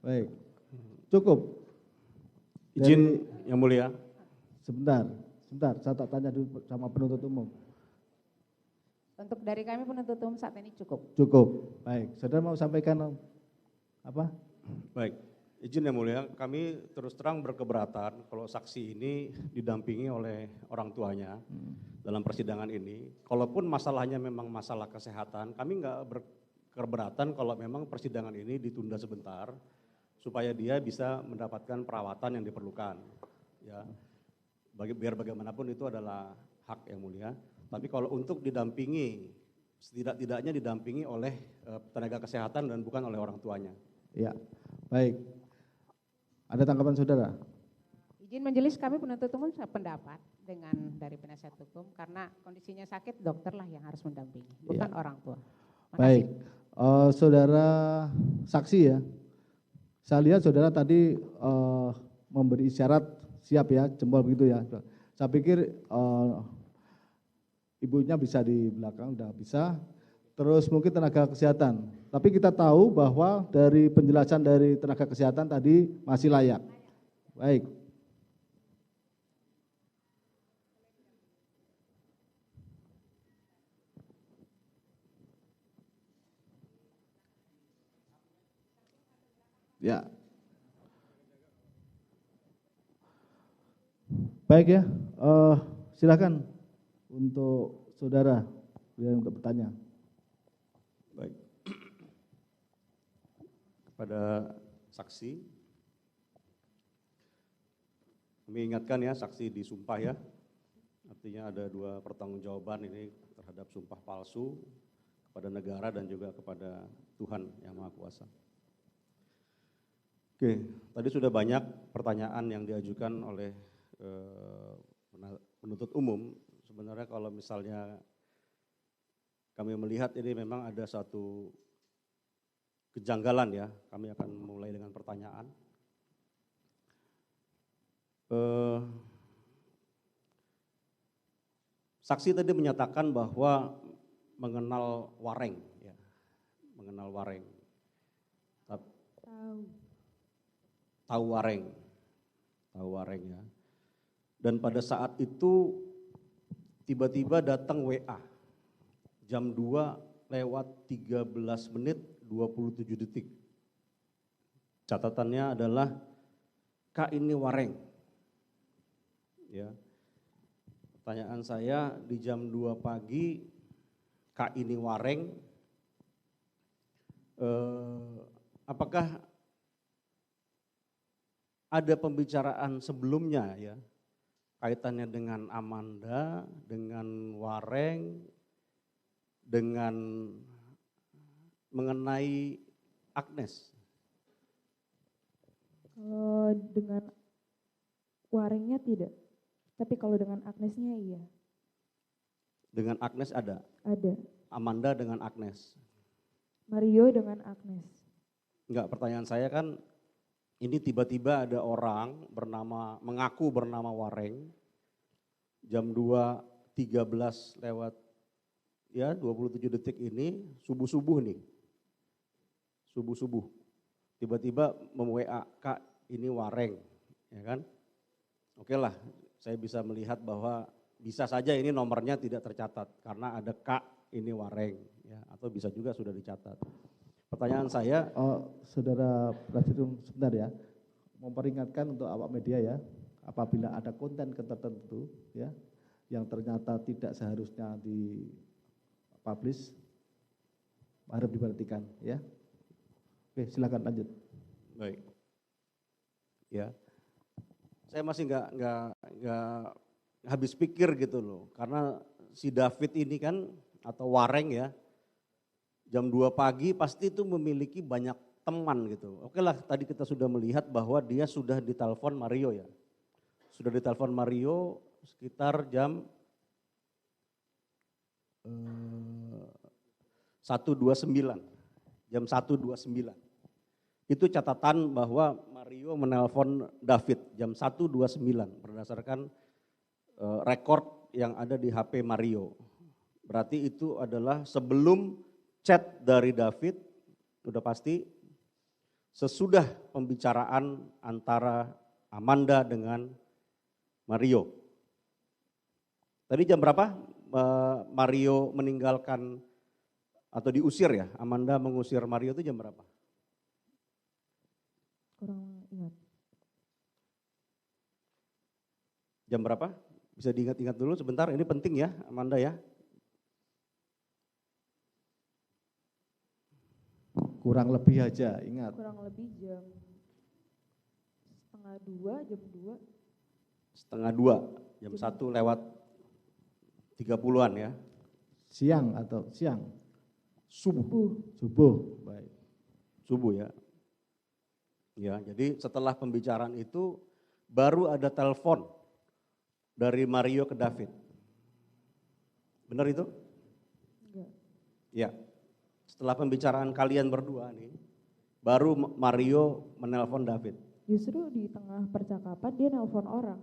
Baik, cukup. Izin Yang Mulia. Sebentar, saya tak tanya dulu sama penuntut umum. Untuk dari kami penuntut umum saat ini cukup. Cukup, baik. Saudara mau sampaikan apa? Baik, izin Yang Mulia, kami terus terang berkeberatan kalau saksi ini didampingi oleh orang tuanya dalam persidangan ini. Kalaupun masalahnya memang masalah kesehatan, kami nggak berkeberatan kalau memang persidangan ini ditunda sebentar supaya dia bisa mendapatkan perawatan yang diperlukan. Ya, biar bagaimanapun itu adalah hak Yang Mulia. Tapi kalau untuk didampingi, setidak-tidaknya didampingi oleh tenaga kesehatan dan bukan oleh orang tuanya. Ya, baik. Ada tanggapan saudara? Izin majelis, kami penuntut umum sependapat dengan dari penasihat hukum karena kondisinya sakit, dokter lah yang harus mendampingi, bukan orang tua. Makasih. Baik, saudara saksi ya. Saya lihat saudara tadi memberi isyarat siap ya, jempol begitu ya. Saya pikir ibunya bisa di belakang, udah bisa. Terus mungkin tenaga kesehatan. Tapi kita tahu bahwa dari penjelasan dari tenaga kesehatan tadi masih layak. Baik. Ya. Baik ya, silakan untuk saudara yang untuk bertanya. Baik. Kepada saksi, kami ingatkan ya, saksi disumpah ya. Artinya ada 2 pertanggungjawaban ini terhadap sumpah palsu kepada negara dan juga kepada Tuhan Yang Maha Kuasa. Oke, tadi sudah banyak pertanyaan yang diajukan oleh penuntut umum. Sebenarnya kalau misalnya kami melihat ini memang ada satu kejanggalan ya, kami akan mulai dengan pertanyaan. Saksi tadi menyatakan bahwa mengenal Wareng, ya, mengenal Wareng. Tahu Wareng ya. Dan pada saat itu tiba-tiba datang WA jam 2:13:27. Catatannya adalah Kak ini Wareng. Ya. Pertanyaan saya di jam 2 pagi Kak ini Wareng, apakah ada pembicaraan sebelumnya ya, kaitannya dengan Amanda, dengan Wareng, dengan mengenai Agnes? Kalau dengan Warengnya tidak, tapi kalau dengan Agnesnya iya. Dengan Agnes ada? Ada. Amanda dengan Agnes? Mario dengan Agnes. Enggak, pertanyaan saya kan ini tiba-tiba ada orang mengaku bernama Wareng, jam 2:13 lewat ya 27 detik ini, subuh-subuh nih, subuh-subuh, tiba-tiba mem-WA, Kak ini Wareng, ya kan? Oke lah, saya bisa melihat bahwa bisa saja ini nomornya tidak tercatat karena ada Kak ini Wareng, ya, atau bisa juga sudah dicatat. Pertanyaan saya, saudara Prasidium sebentar ya, memperingatkan untuk awak media ya, apabila ada konten tertentu ya, yang ternyata tidak seharusnya dipublish, harap diperhatikan ya. Oke, silakan lanjut. Baik, ya, saya masih nggak habis pikir gitu loh, karena si David ini kan atau Wareng ya, jam 2 pagi pasti itu memiliki banyak teman gitu. Oke lah, tadi kita sudah melihat bahwa dia sudah ditelepon Mario ya. Sudah ditelepon Mario sekitar jam 1:29. Jam 1:29. Itu catatan bahwa Mario menelpon David jam 1:29 berdasarkan rekor yang ada di HP Mario. Berarti itu adalah sebelum chat dari David, udah pasti. sesudah pembicaraan antara Amanda dengan Mario. Tadi jam berapa Mario meninggalkan atau diusir ya? Amanda mengusir Mario itu jam berapa? Kurang ingat. Jam berapa? Bisa diingat-ingat dulu sebentar, ini penting ya Amanda ya. Kurang lebih aja, ingat. Kurang lebih jam setengah 2, jam 2. Setengah 2, jam 1 lewat 30-an ya. Siang atau siang? Subuh. Subuh, baik. Subuh ya. Ya, jadi setelah pembicaraan itu baru ada telepon dari Mario ke David. Benar itu? Enggak. Ya. Setelah pembicaraan kalian berdua nih, baru Mario menelpon David. Justru di tengah percakapan dia nelpon orang.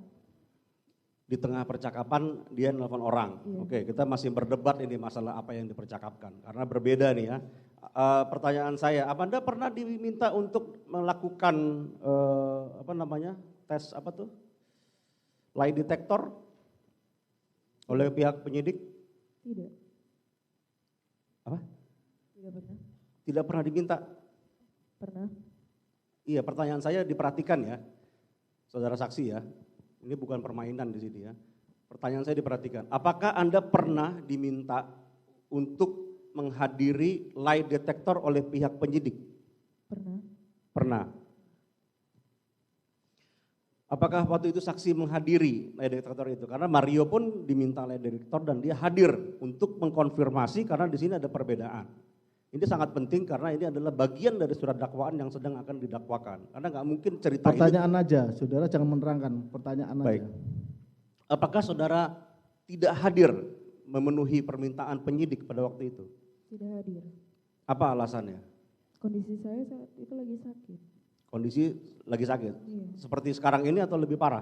Di tengah percakapan dia nelpon orang. Iya. Oke, kita masih berdebat ini masalah apa yang dipercakapkan. Karena berbeda nih ya. Pertanyaan saya, Amanda pernah diminta untuk melakukan tes apa tuh? Lie detector oleh pihak penyidik? Tidak. Apa? Tidak pernah. Tidak pernah diminta? Pernah. Iya, pertanyaan saya diperhatikan ya, saudara saksi ya. Ini bukan permainan di sini ya. Pertanyaan saya diperhatikan. Apakah Anda pernah diminta untuk menghadiri lie detector oleh pihak penyidik? Pernah. Pernah. Apakah waktu itu saksi menghadiri lie detector itu? Karena Mario pun diminta lie detector dan dia hadir untuk mengkonfirmasi karena di sini ada perbedaan. Ini sangat penting karena ini adalah bagian dari surat dakwaan yang sedang akan didakwakan. Karena nggak mungkin cerita Pertanyaan aja, saudara jangan menerangkan, pertanyaan Baik. aja. Apakah saudara tidak hadir memenuhi permintaan penyidik pada waktu itu? Tidak hadir. Apa alasannya? Kondisi saya saat itu lagi sakit. Kondisi lagi sakit? Iya. Seperti sekarang ini atau lebih parah?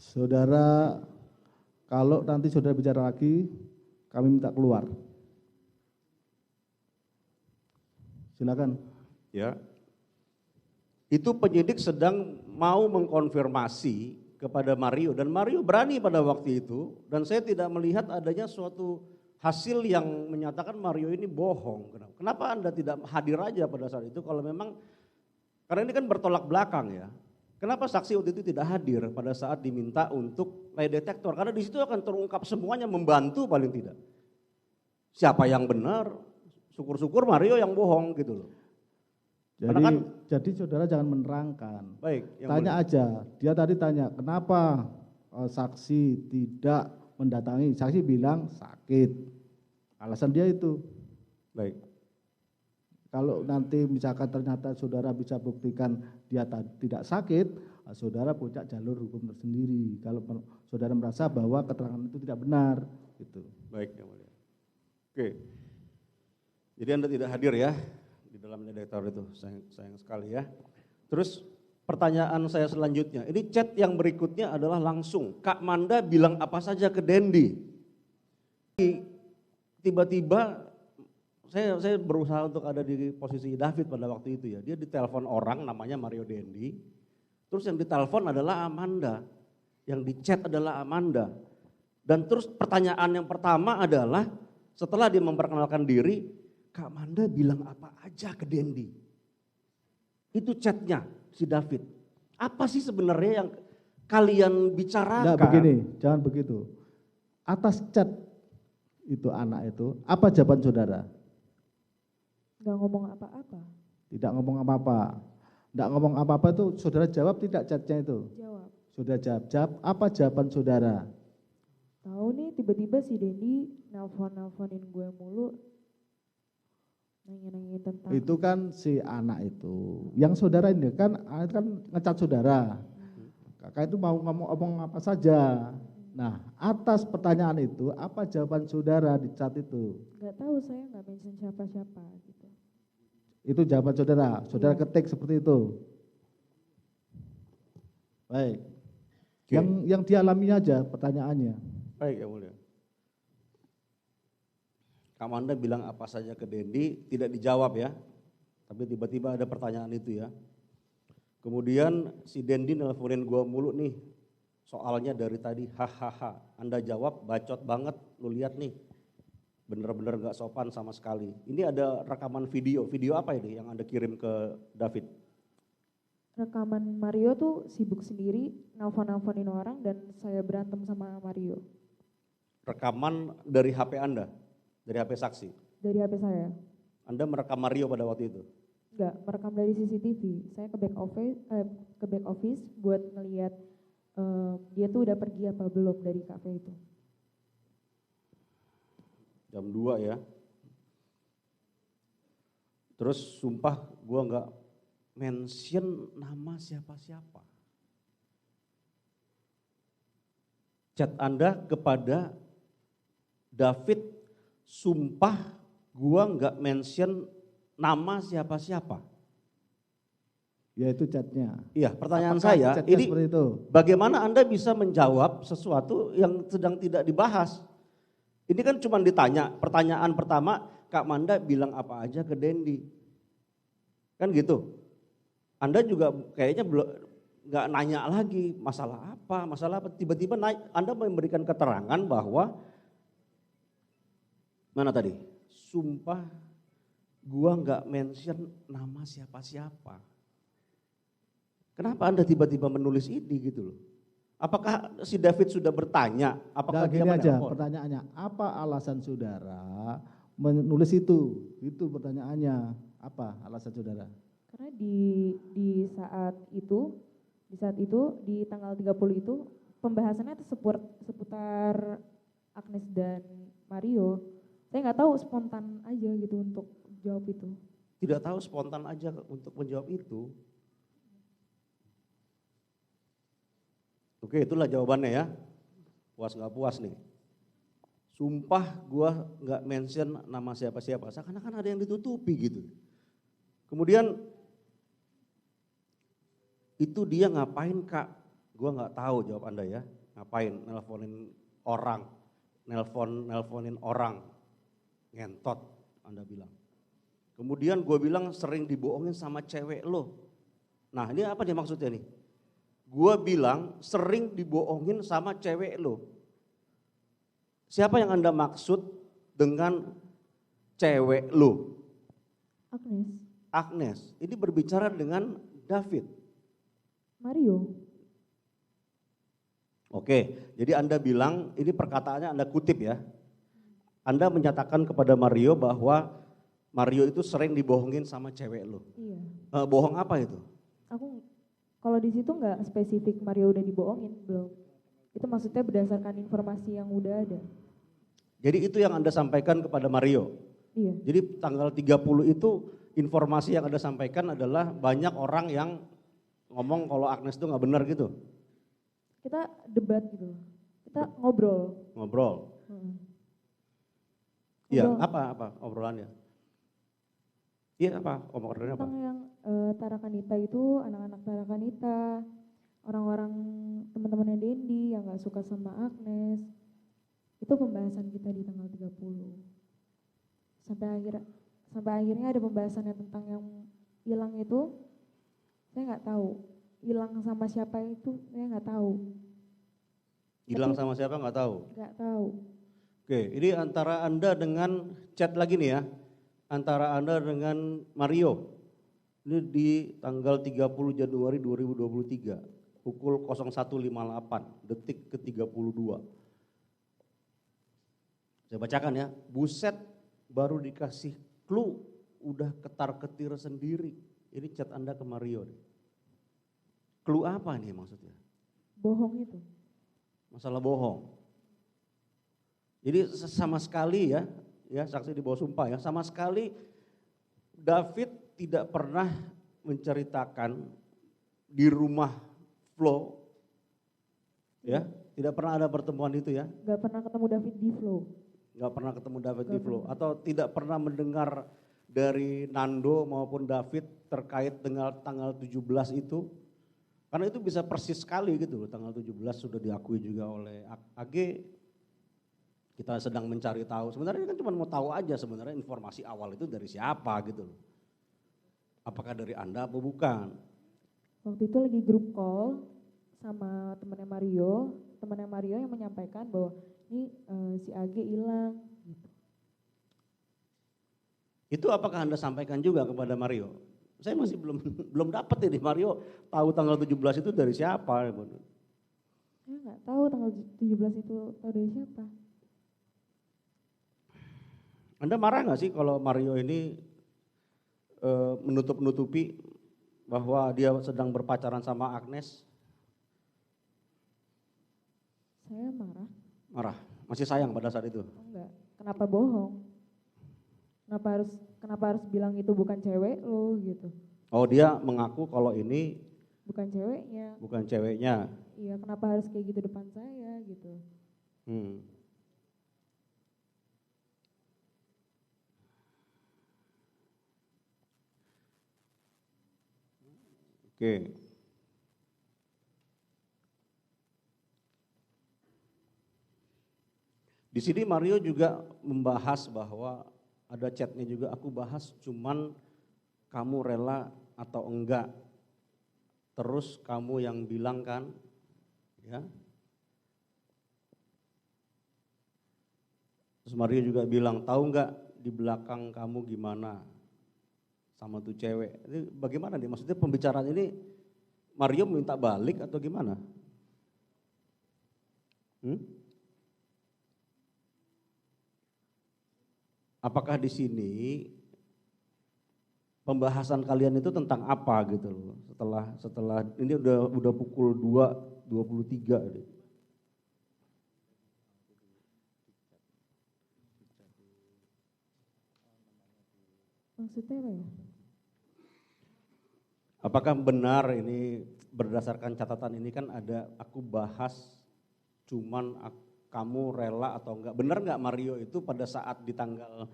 Saudara, kalau nanti saudara bicara lagi, kami minta keluar. Silakan. Ya. Itu penyidik sedang mau mengkonfirmasi kepada Mario dan Mario berani pada waktu itu dan saya tidak melihat adanya suatu hasil yang menyatakan Mario ini bohong. Kenapa Anda tidak hadir aja pada saat itu kalau memang, karena ini kan bertolak belakang ya. Kenapa saksi waktu itu tidak hadir pada saat diminta untuk lie detector? Karena di situ akan terungkap semuanya, membantu paling tidak. Siapa yang benar, syukur-syukur Mario yang bohong gitu loh. Jadi saudara jangan menerangkan. Baik. Tanya aja, dia tadi tanya kenapa saksi tidak mendatangi, saksi bilang sakit. Alasan dia itu. Baik. Kalau nanti misalkan ternyata saudara bisa buktikan dia tidak sakit, saudara punya jalur hukum tersendiri. Kalau saudara merasa bahwa keterangan itu tidak benar, gitu. Baik, yang mulia. Oke. Jadi Anda tidak hadir ya di dalam detektor itu, sayang sekali ya. Terus pertanyaan saya selanjutnya, ini chat yang berikutnya adalah langsung, Kak Manda bilang apa saja ke Dendi. Tiba-tiba saya berusaha untuk ada di posisi David pada waktu itu ya. Dia ditelepon orang namanya Mario Dendi. Terus yang ditelepon adalah Amanda. Yang di chat adalah Amanda. Dan terus pertanyaan yang pertama adalah setelah dia memperkenalkan diri, Kak Amanda bilang apa aja ke Dendi. Itu chatnya si David. Apa sih sebenarnya yang kalian bicarakan? Enggak begini, jangan begitu. Atas chat itu anak itu, apa jawaban saudara? Nggak ngomong apa-apa. Tidak ngomong apa-apa. Tidak ngomong apa-apa itu saudara jawab tidak chatnya itu? Jawab. Saudara jawab, apa jawaban saudara? Tahu nih tiba-tiba si Dendi nelfonin gue mulu. Nanya-nanyain tentang. Itu kan si anak itu. Yang saudara ini kan ngecat saudara. Kakak itu mau ngomong apa saja. Nah, atas pertanyaan itu, apa jawaban saudara di chat itu? Nggak tahu, saya nggak mention siapa-siapa gitu. Itu jawaban saudara. Saudara Iya. ketik seperti itu. Baik. Oke. Yang dialami aja pertanyaannya. Baik, yang mulia. Kak Manda bilang apa saja ke Dendi, tidak dijawab ya. Tapi tiba-tiba ada pertanyaan itu ya. Kemudian si Dendi nelponin gua mulu nih, soalnya dari tadi hahaha. Anda jawab bacot banget, lu lihat nih. Bener-bener gak sopan sama sekali. Ini ada rekaman video apa ini yang Anda kirim ke David? Rekaman Mario tuh sibuk sendiri, nelfon-nelfonin orang dan saya berantem sama Mario. Rekaman dari HP Anda, dari HP saksi? Dari HP saya. Anda merekam Mario pada waktu itu? Enggak, merekam dari CCTV. Saya ke back office buat ngelihat dia tuh udah pergi apa belum dari kafe itu. Jam 2 ya. Terus sumpah gua nggak mention nama siapa-siapa. Chat Anda kepada David, sumpah gua nggak mention nama siapa-siapa. Ya itu chatnya. Iya, pertanyaan Apakah saya, chatnya ini seperti itu? bagaimana Anda bisa menjawab sesuatu yang sedang tidak dibahas? Ini kan cuma ditanya, pertanyaan pertama, Kak Manda bilang apa aja ke Dendi? Kan gitu. Anda juga kayaknya belum nggak nanya lagi masalah apa, tiba-tiba Anda memberikan keterangan bahwa, mana tadi? Sumpah gua nggak mention nama siapa-siapa. Kenapa Anda tiba-tiba menulis ini gitu loh? Apakah si David sudah bertanya? Apakah Nah, gini dia aja menelpon? pertanyaannya, apa alasan saudara menulis itu? Itu pertanyaannya, apa alasan saudara? Karena di saat itu di tanggal 30 itu pembahasannya seputar Agnes dan Mario. Saya nggak tahu, spontan aja gitu untuk jawab itu. Tidak tahu, spontan aja untuk menjawab itu. Oke, itulah jawabannya ya. Puas nggak puas nih. Sumpah gua nggak mention nama siapa-siapa. Seakan-akan ada yang ditutupi gitu. Kemudian itu dia ngapain Kak? Gua nggak tahu jawab Anda ya. Ngapain nelponin orang, nelponin orang, ngentot Anda bilang. Kemudian gue bilang sering dibohongin sama cewek lo. Nah ini apa nih maksudnya nih? Gue bilang sering dibohongin sama cewek lo. Siapa yang Anda maksud dengan cewek lo? Agnes. Agnes, ini berbicara dengan David. Mario. Oke, jadi Anda bilang, ini perkataannya Anda kutip ya. Anda menyatakan kepada Mario bahwa Mario itu sering dibohongin sama cewek lo. Iya. Bohong apa itu? Aku kalau di situ nggak spesifik Mario udah dibohongin, belum. Itu maksudnya berdasarkan informasi yang udah ada. Jadi itu yang Anda sampaikan kepada Mario? Iya. Jadi tanggal 30 itu informasi yang Anda sampaikan adalah banyak orang yang ngomong kalau Agnes itu nggak benar gitu? Kita debat gitu, kita ngobrol. Ngobrol? Iya, apa obrolannya? Iya apa obrolannya apa? Tentang yang Tarakanita itu, anak-anak Tarakanita, orang-orang teman-temannya Dendi yang gak suka sama Agnes. Itu pembahasan kita di tanggal 30. Sampai akhirnya ada pembahasannya tentang yang hilang itu, saya nggak tahu. Hilang sama siapa itu, saya nggak tahu. Hilang sama siapa nggak tahu? Nggak tahu. Oke, ini antara Anda dengan chat lagi nih ya, antara Anda dengan Mario. Ini di tanggal 30 Januari 2023, pukul 01.58, detik ke-32. Saya bacakan ya, buset baru dikasih clue, udah ketar-ketir sendiri. Ini chat Anda ke Mario nih. Clue apa nih maksudnya? Bohong itu. Masalah bohong. Jadi sama sekali ya saksi di bawah sumpah ya, sama sekali David tidak pernah menceritakan di rumah Flo, ya, tidak pernah ada pertemuan itu ya. Nggak pernah ketemu David di Flow. Nggak pernah ketemu David di Flo, atau tidak pernah mendengar dari Nando maupun David terkait dengan tanggal 17 itu. Karena itu bisa persis sekali gitu loh, tanggal 17 sudah diakui juga oleh AG. kita sedang mencari tahu. Sebenarnya kan cuma mau tahu aja sebenarnya informasi awal itu dari siapa gitu loh. Apakah dari Anda atau bukan? Waktu itu lagi grup call sama temannya Mario yang menyampaikan bahwa ini si AG hilang gitu. Itu apakah Anda sampaikan juga kepada Mario? Saya masih belum dapat ini Mario tahu tanggal 17 itu dari siapa? Saya nggak tahu tanggal 17 itu tahu dari siapa. Anda marah nggak sih kalau Mario ini menutup-nutupi bahwa dia sedang berpacaran sama Agnes? Saya marah. Marah, masih sayang pada saat itu? Enggak, kenapa bohong? Kenapa harus bilang itu bukan cewek lo gitu? Oh, dia mengaku kalau ini Bukan ceweknya. bukan ceweknya. Iya, kenapa harus kayak gitu depan saya gitu? Oke. Di sini Mario juga membahas bahwa ada chatnya juga, aku bahas cuman kamu rela atau enggak. Terus kamu yang bilang kan, ya. Terus Mario juga bilang, tahu enggak di belakang kamu gimana sama tuh cewek. Ini bagaimana nih, maksudnya pembicaraan ini Mario minta balik atau gimana? Apakah di sini pembahasan kalian itu tentang apa gitu loh? Setelah ini udah pukul 2.23 nih. Maksudnya apa ya? Apakah benar ini berdasarkan catatan ini kan ada aku bahas cuman kamu rela atau enggak. Benar enggak Mario itu pada saat di tanggal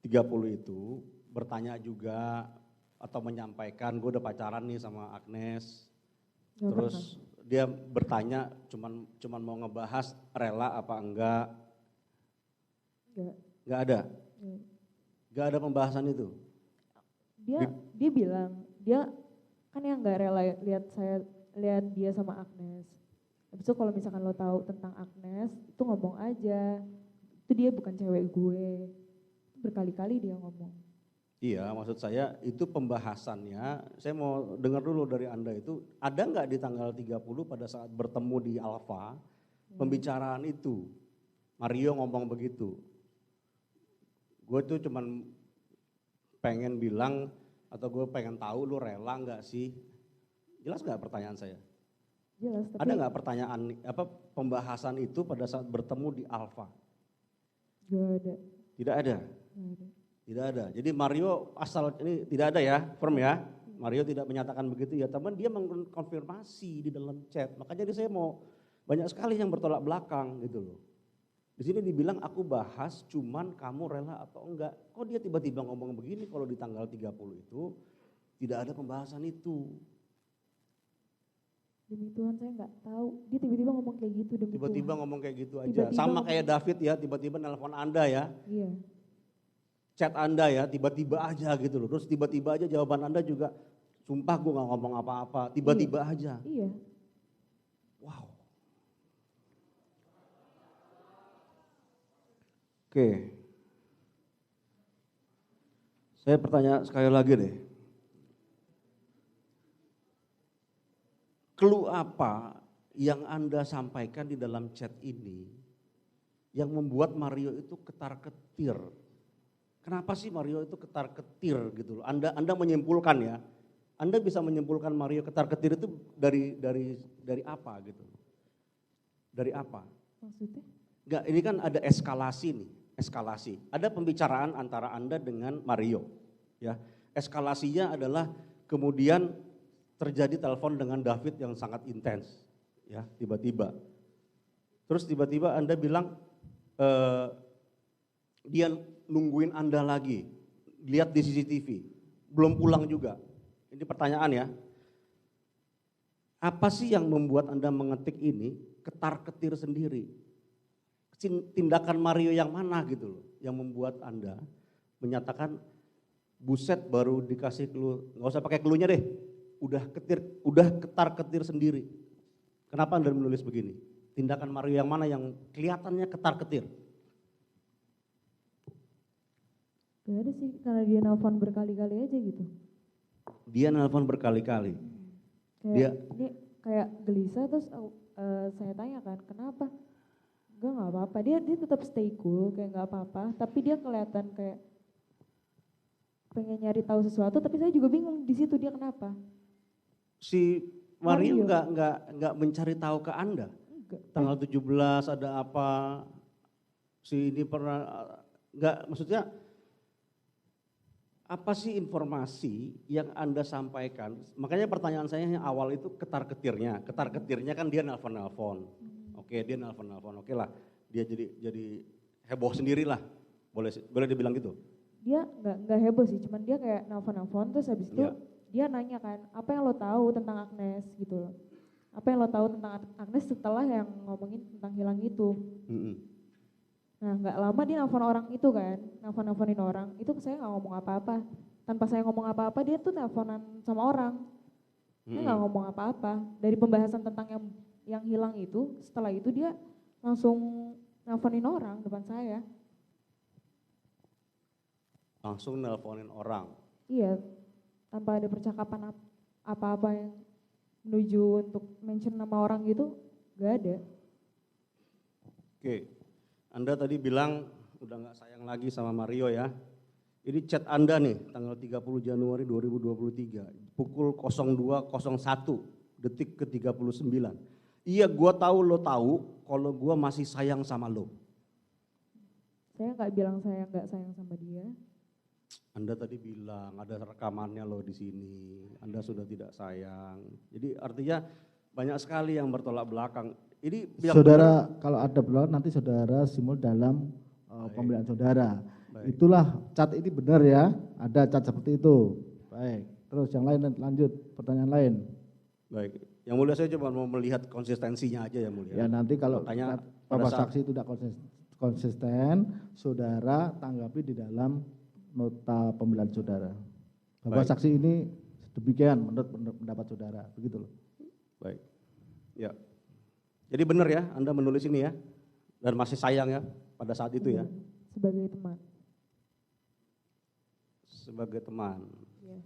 30 itu bertanya juga atau menyampaikan gue udah pacaran nih sama Agnes. Gak Terus pernah. dia bertanya cuman mau ngebahas rela apa enggak. Enggak ada. Enggak ada pembahasan itu. Dia bilang, dia kan yang nggak rela lihat dia sama Agnes. Habis itu kalau misalkan lo tahu tentang Agnes, itu ngomong aja. Itu dia bukan cewek gue. Berkali-kali dia ngomong. Iya, maksud saya itu pembahasannya, saya mau dengar dulu dari Anda itu, ada nggak di tanggal 30 pada saat bertemu di Alfa, pembicaraan itu, Mario ngomong begitu. Gue tuh cuman pengen bilang, atau gue pengen tahu lu rela nggak sih? Jelas nggak pertanyaan saya? Jelas, tapi Ada nggak pertanyaan, pembahasan itu pada saat bertemu di Alfa? gak ada. Tidak ada? Gak ada. Tidak ada. Jadi Mario asal ini tidak ada ya, firm ya. Mario tidak menyatakan begitu ya, teman dia mengkonfirmasi di dalam chat. Makanya saya mau banyak sekali yang bertolak belakang gitu loh. Di sini dibilang aku bahas cuman kamu rela atau enggak. Kok dia tiba-tiba ngomong begini kalau di tanggal 30 itu tidak ada pembahasan itu. Demi Tuhan saya nggak tahu. Dia tiba-tiba ngomong kayak gitu demi Tiba-tiba Tuhan. ngomong kayak gitu aja. Tiba-tiba Sama ngomong. kayak David ya, tiba-tiba nelpon Anda ya. Iya. Chat Anda ya, tiba-tiba aja gitu loh. Terus tiba-tiba aja jawaban Anda juga, sumpah gue gak ngomong apa-apa, tiba-tiba aja. Iya. Wow. Oke. Saya bertanya sekali lagi deh. Clue apa yang Anda sampaikan di dalam chat ini yang membuat Mario itu ketar-ketir? Kenapa sih Mario itu ketar-ketir gitu loh? Anda menyimpulkan ya. Anda bisa menyimpulkan Mario ketar-ketir itu dari apa gitu? Dari apa? Maksudnya? Enggak, ini kan ada eskalasi nih, eskalasi. Ada pembicaraan antara Anda dengan Mario, ya. Eskalasinya adalah kemudian terjadi telepon dengan David yang sangat intens, ya, tiba-tiba. Terus tiba-tiba Anda bilang dia nungguin Anda lagi, lihat di CCTV, belum pulang juga. Ini pertanyaan ya. Apa sih yang membuat Anda mengetik ini ketar-ketir sendiri? tindakan Mario yang mana gitu loh, yang membuat Anda menyatakan buset baru dikasih clue, nggak usah pakai clue-nya deh, udah ketar-ketir sendiri. Kenapa Anda menulis begini? Tindakan Mario yang mana yang kelihatannya ketar-ketir? Gak ada sih, karena dia nelpon berkali-kali aja gitu. Dia nelpon berkali-kali. Ini kayak gelisah terus saya tanya kan, kenapa? Nggak apa-apa, dia tetap stay cool, kayak nggak apa-apa. Tapi dia kelihatan kayak pengen nyari tahu sesuatu, tapi saya juga bingung di situ dia kenapa. Si Mario nggak mencari tahu ke Anda? Enggak. Tanggal 17 ada apa? Si ini pernah, nggak, maksudnya apa sih informasi yang Anda sampaikan? Makanya pertanyaan saya yang awal itu ketar-ketirnya. Ketar-ketirnya kan dia nelpon-nelpon. Oke, dia nelpon-nelpon. Oke lah, dia jadi heboh sendirilah. Boleh dibilang gitu? Dia nggak heboh sih, cuman dia kayak nelpon-nelpon terus habis itu dia nanya kan, apa yang lo tahu tentang Agnes gitu loh. Apa yang lo tahu tentang Agnes setelah yang ngomongin tentang hilang itu. Nah nggak lama dia nelfon orang itu kan, nelfonin orang, itu saya nggak ngomong apa-apa. Tanpa saya ngomong apa-apa dia tuh nelfonan sama orang. Dia nggak ngomong apa-apa. Dari pembahasan tentang yang hilang itu, setelah itu dia langsung nelfonin orang depan saya. Langsung nelponin orang? Iya, tanpa ada percakapan apa-apa yang menuju untuk mention nama orang gitu, gak ada. Oke. Anda tadi bilang udah gak sayang lagi sama Mario ya. Ini chat Anda nih tanggal 30 Januari 2023 pukul 02.01 detik ke 39. Iya gua tahu lo tahu kalau gua masih sayang sama lo. Saya gak bilang saya gak sayang sama dia. Anda tadi bilang ada rekamannya lo di sini. Anda sudah tidak sayang. Jadi artinya banyak sekali yang bertolak belakang. Ini saudara kalau ada benar nanti saudara simul dalam pembelian saudara. Baik. Itulah cat ini benar ya, ada cat seperti itu. Baik, terus yang lain lanjut, pertanyaan lain. Baik, yang mulia saya cuma mau melihat konsistensinya aja ya mulia. Ya nanti kalau Bapak saksi itu tidak konsisten, saudara tanggapi di dalam nota pembelian saudara. Bapak saksi ini demikian menurut pendapat saudara, begitu loh. Baik, ya. Jadi benar ya, Anda menulis ini ya, dan masih sayang ya pada saat itu ya? Sebagai teman. Sebagai teman. Ya.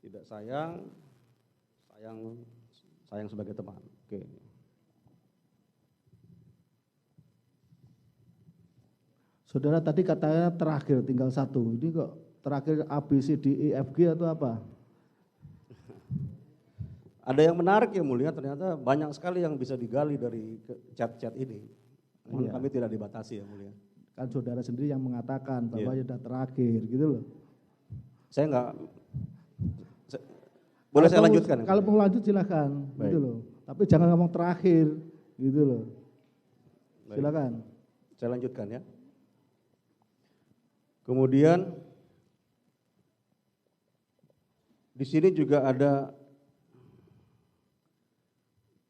Tidak sayang, sayang sebagai teman. Oke. Saudara tadi katanya terakhir tinggal satu, ini kok terakhir A, B, C, D, E, F, G atau apa? Ada yang menarik ya mulia, ternyata banyak sekali yang bisa digali dari chat-chat ini. Iya. Kami tidak dibatasi ya mulia. Kan saudara sendiri yang mengatakan bahwa sudah terakhir gitu loh. Saya enggak, boleh saya lanjutkan? Kalau mau lanjut silakan, gitu loh. Tapi jangan ngomong terakhir, gitu loh. Silakan. Saya lanjutkan ya. Kemudian di sini juga ada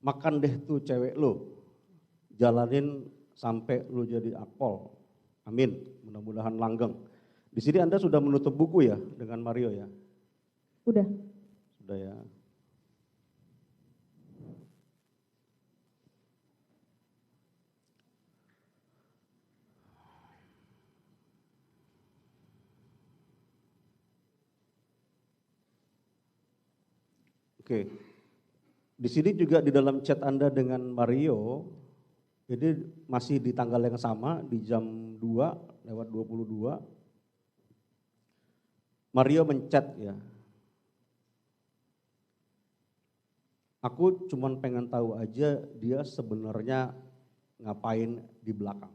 makan deh tuh cewek lo, jalanin sampai lo jadi akpol. Amin, mudah-mudahan langgeng. Di sini Anda sudah menutup buku ya dengan Mario ya? Sudah ya. Oke. Di sini juga di dalam chat Anda dengan Mario, ini masih di tanggal yang sama, di jam 2:22. Mario menchat ya. Aku cuman pengen tahu aja dia sebenarnya ngapain di belakang.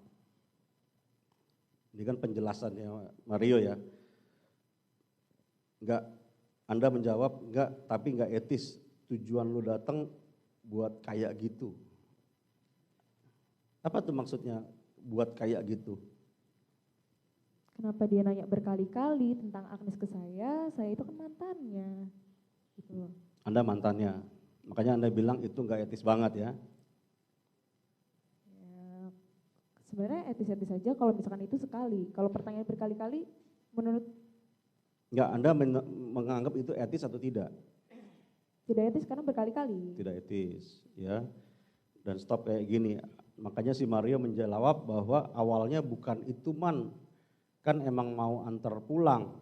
Ini kan penjelasannya Mario ya. Enggak, Anda menjawab enggak, tapi enggak etis. Tujuan lu datang buat kayak gitu. Apa tuh maksudnya buat kayak gitu? Kenapa dia nanya berkali-kali tentang Agnes ke saya itu kan mantannya. Gitu loh. Anda mantannya, makanya Anda bilang itu enggak etis banget ya. sebenarnya etis-etis saja kalau misalkan itu sekali. Kalau pertanyaan berkali-kali, menurut Enggak, Anda menganggap itu etis atau tidak? tidak etis karena berkali-kali. Tidak etis, ya. Dan stop kayak gini. Makanya si Mario menjawab bahwa awalnya bukan itu kan emang mau antar pulang.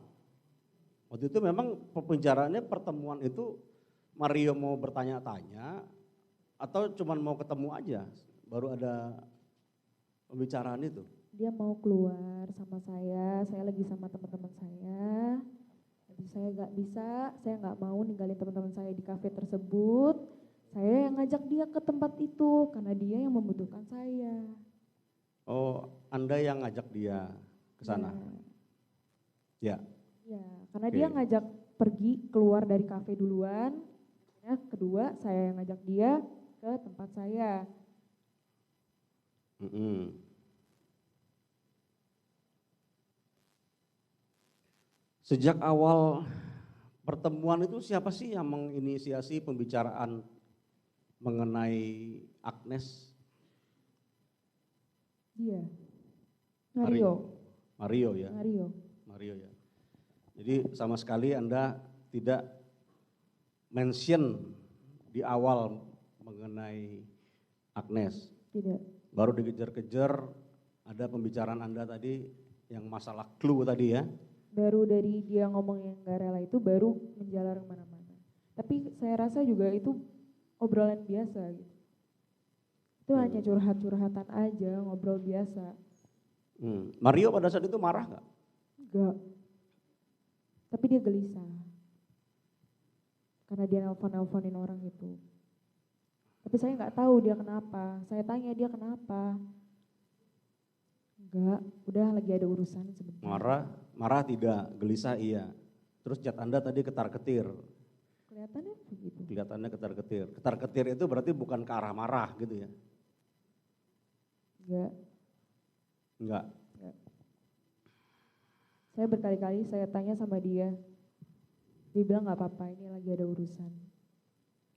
Waktu itu memang pembicaraannya pertemuan itu Mario mau bertanya-tanya atau cuman mau ketemu aja, baru ada pembicaraan itu. Dia mau keluar sama saya lagi sama teman-teman saya. Jadi saya nggak bisa, saya nggak mau ninggalin teman-teman saya di kafe tersebut. Saya yang ngajak dia ke tempat itu karena dia yang membutuhkan saya. Oh, Anda yang ngajak dia ke sana? Ya. Ya, karena dia ngajak pergi keluar dari kafe duluan. Ya, kedua saya yang ngajak dia ke tempat saya. Sejak awal pertemuan itu siapa sih yang menginisiasi pembicaraan mengenai Agnes? Dia. Mario. Mario ya. Mario ya. Jadi sama sekali Anda tidak mention di awal mengenai Agnes. Tidak. Baru dikejar-kejar ada pembicaraan Anda tadi yang masalah clue tadi ya. Baru dari dia ngomong yang gak rela itu baru menjalar kemana-mana. Tapi saya rasa juga itu obrolan biasa gitu. Itu hanya curhat-curhatan aja, ngobrol biasa. Mario pada saat itu marah nggak? Enggak. Tapi dia gelisah. Karena dia nelpon-nelponin orang itu. Tapi saya nggak tahu dia kenapa. Saya tanya dia kenapa. Enggak, udah lagi ada urusan sebentar. Marah tidak, gelisah iya. Terus chat Anda tadi ketar-ketir. Kelihatannya begitu. Kelihatannya ketar-ketir. Ketar-ketir itu berarti bukan ke arah marah gitu ya? Enggak. Saya berkali-kali saya tanya sama dia. Dia bilang nggak apa-apa, ini lagi ada urusan.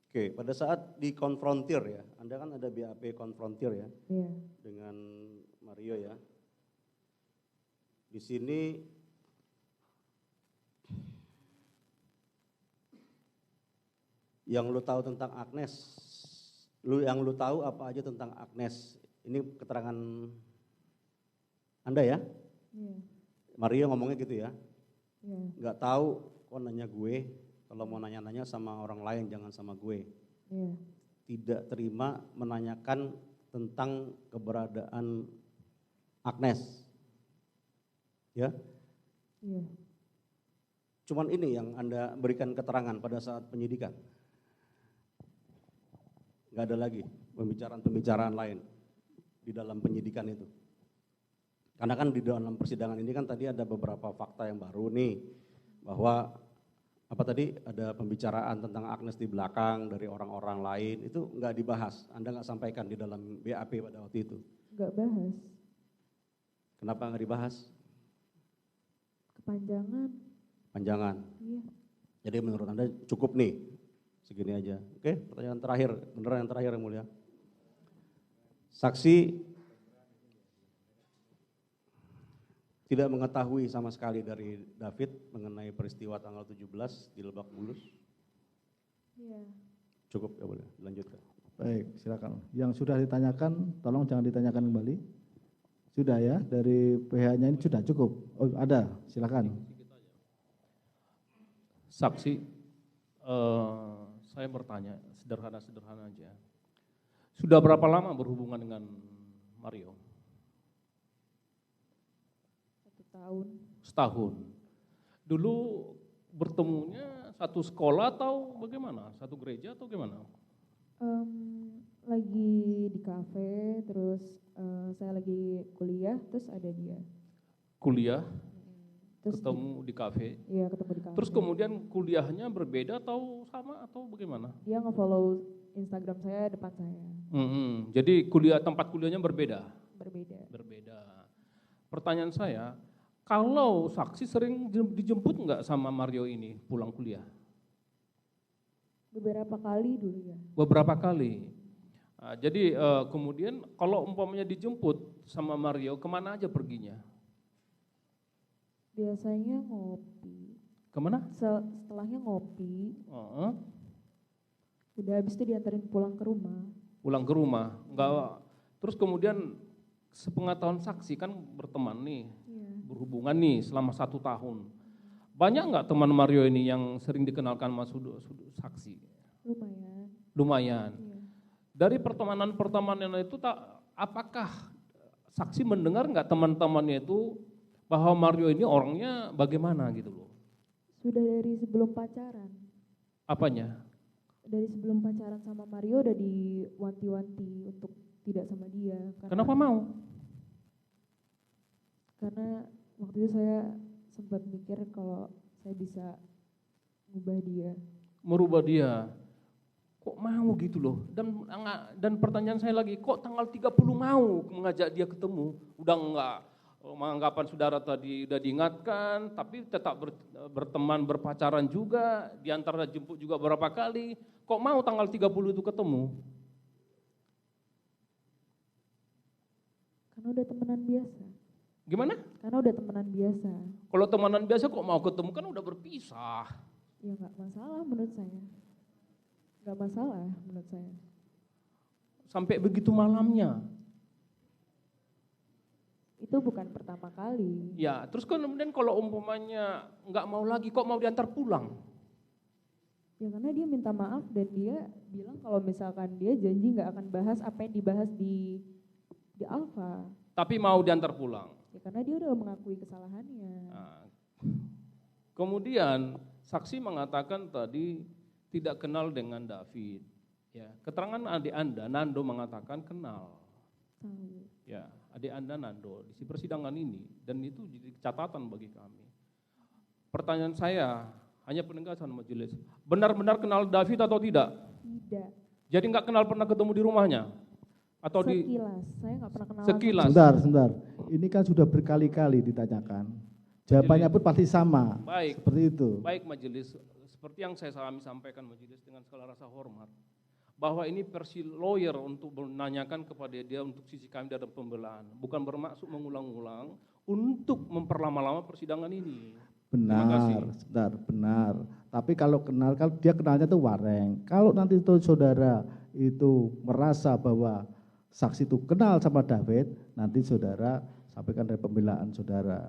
Oke, pada saat dikonfrontir ya, Anda kan ada BAP konfrontir ya, Iya. dengan Mario ya. Di sini yang lu tahu tentang Agnes, yang lu tahu apa aja tentang Agnes? Ini keterangan Anda ya? Iya. Mario ngomongnya gitu ya? Iya. Nggak tahu, kok nanya gue, kalau mau nanya-nanya sama orang lain jangan sama gue. Iya. Tidak terima menanyakan tentang keberadaan Agnes. Ya? Iya. Cuman ini yang Anda berikan keterangan pada saat penyidikan. Nggak ada lagi pembicaraan-pembicaraan lain di dalam penyidikan itu. Karena kan di dalam persidangan ini kan tadi ada beberapa fakta yang baru nih, bahwa apa tadi ada pembicaraan tentang Agnes di belakang dari orang-orang lain, itu nggak dibahas, Anda nggak sampaikan di dalam BAP pada waktu itu. Nggak bahas. Kenapa nggak dibahas? Kepanjangan. Panjangan. Iya. Jadi menurut Anda cukup nih, segini aja. Oke, pertanyaan terakhir, beneran yang terakhir yang mulia. Saksi tidak mengetahui sama sekali dari David mengenai peristiwa tanggal 17 di Lebak Bulus. Iya. Cukup ya, boleh lanjutkan. Baik, silakan. Yang sudah ditanyakan, tolong jangan ditanyakan kembali. Sudah ya, dari PH-nya ini sudah cukup. Oh, ada, silakan. Saksi, saya bertanya, sederhana-sederhana aja. Sudah berapa lama berhubungan dengan Mario? 1 tahun. Setahun. Dulu bertemunya satu sekolah atau bagaimana? Satu gereja atau gimana? Lagi di kafe, terus saya lagi kuliah, terus ada dia. Kuliah, Terus ketemu di kafe. Iya, ketemu di kafe. Terus kemudian kuliahnya berbeda atau sama atau bagaimana? Dia nge-follow Instagram saya depan saya. Jadi tempat kuliahnya berbeda? Berbeda. Pertanyaan saya, kalau saksi sering dijemput nggak sama Mario ini pulang kuliah? Beberapa kali dulu ya. Beberapa kali. Jadi kemudian kalau umpamanya dijemput, sama Mario kemana aja perginya? Biasanya ngopi. Kemana? Setelahnya ngopi. Udah habis itu diantarin pulang ke rumah. Pulang ke rumah, enggak. Terus kemudian sepengetahuan saksi kan berteman nih, berhubungan nih selama 1 tahun. Banyak nggak teman Mario ini yang sering dikenalkan sama saksi? Lumayan. Lumayan. Iya. Dari pertemanan itu apakah saksi mendengar nggak teman-temannya itu bahwa Mario ini orangnya bagaimana gitu loh? Sudah dari sebelum pacaran. Apanya? Dari sebelum pacaran sama Mario udah diwanti-wanti untuk tidak sama dia. Kenapa mau? Karena waktu itu saya sempat mikir kalau saya bisa ngubah dia. Merubah dia. Kok mau gitu loh? Dan pertanyaan saya lagi, kok tanggal 30 mau mengajak dia ketemu? Udah enggak, anggapan saudara tadi udah diingatkan, tapi tetap berteman, berpacaran juga, diantara jemput juga berapa kali. Kok mau tanggal 30 itu ketemu? Karena udah temenan biasa. Gimana? Karena udah temenan biasa. Kalau temenan biasa kok mau ketemu, kan udah berpisah. Ya nggak masalah menurut saya. Nggak masalah menurut saya. Sampai begitu malamnya. Itu bukan pertama kali. Ya, terus kemudian kalau umpamanya nggak mau lagi, kok mau diantar pulang? Ya karena dia minta maaf dan dia bilang kalau misalkan dia janji nggak akan bahas apa yang dibahas di Alfa. Tapi mau diantar pulang. Ya karena dia udah mengakui kesalahannya. Nah, kemudian saksi mengatakan tadi tidak kenal dengan David. Ya, keterangan adik Anda, Nando mengatakan kenal. Tahu. Ya, adik Anda Nando di persidangan ini, dan itu jadi catatan bagi kami. Pertanyaan saya, hanya penegasan majelis, benar-benar kenal David atau tidak? Tidak. Jadi nggak kenal, pernah ketemu di rumahnya? Atau Sekilas, saya nggak pernah kenal. Sekilas. Sebentar. Ini kan sudah berkali-kali ditanyakan. Jawabannya pun pasti sama. Baik. Seperti itu. Baik majelis, seperti yang saya sampaikan majelis dengan segala rasa hormat, bahwa ini versi lawyer untuk menanyakan kepada dia untuk sisi kami dalam pembelaan, bukan bermaksud mengulang-ulang untuk memperlama-lama persidangan ini. Benar, sebentar, benar. Tapi kalau kenal, kalau dia kenalnya itu Wareng. Kalau nanti itu saudara itu merasa bahwa saksi itu kenal sama David, nanti saudara sampaikan dari pembelaan saudara.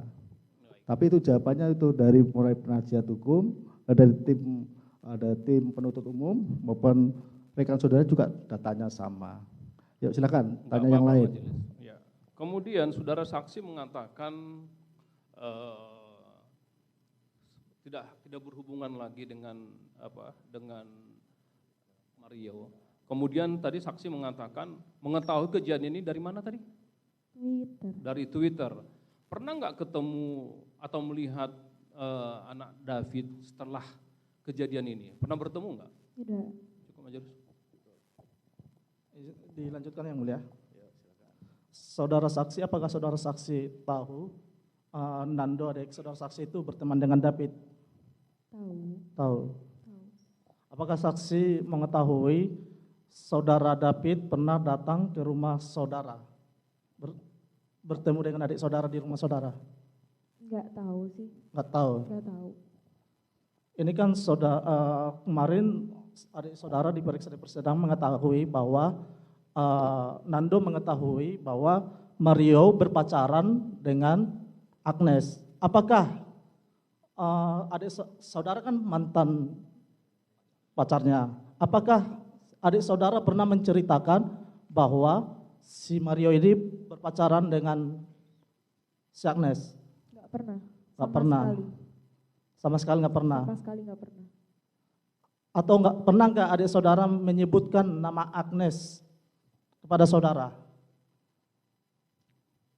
Tapi itu jawabannya itu dari mulai penasihat hukum, dari tim penuntut umum maupun rekan saudara juga datanya sama. Yuk silakan tanya yang lain. Ya. Kemudian saudara saksi mengatakan tidak berhubungan lagi dengan Mario. Kemudian tadi saksi mengatakan mengetahui kejadian ini dari mana tadi? Twitter. Dari Twitter. Pernah nggak ketemu atau melihat anak David setelah kejadian ini? Pernah bertemu nggak? Tidak. Cukup majelis. Dilanjutkan yang mulia. Saudara saksi, apakah saudara saksi tahu Nando adik saudara saksi itu berteman dengan David? Tahu. Apakah saksi mengetahui saudara David pernah datang ke rumah saudara? Bertemu dengan adik saudara di rumah saudara? Enggak tahu sih. Enggak tahu. Enggak tahu. Ini kan kemarin adik saudara diperiksa di persidangan mengetahui bahwa Nando mengetahui bahwa Mario berpacaran dengan Agnes. Apakah adik saudara kan mantan pacarnya? Apakah adik saudara pernah menceritakan bahwa si Mario ini berpacaran dengan si Agnes? Enggak pernah. Enggak pernah. Sama sekali enggak pernah. Sama sekali enggak pernah. Atau pernah enggak adik saudara menyebutkan nama Agnes kepada saudara?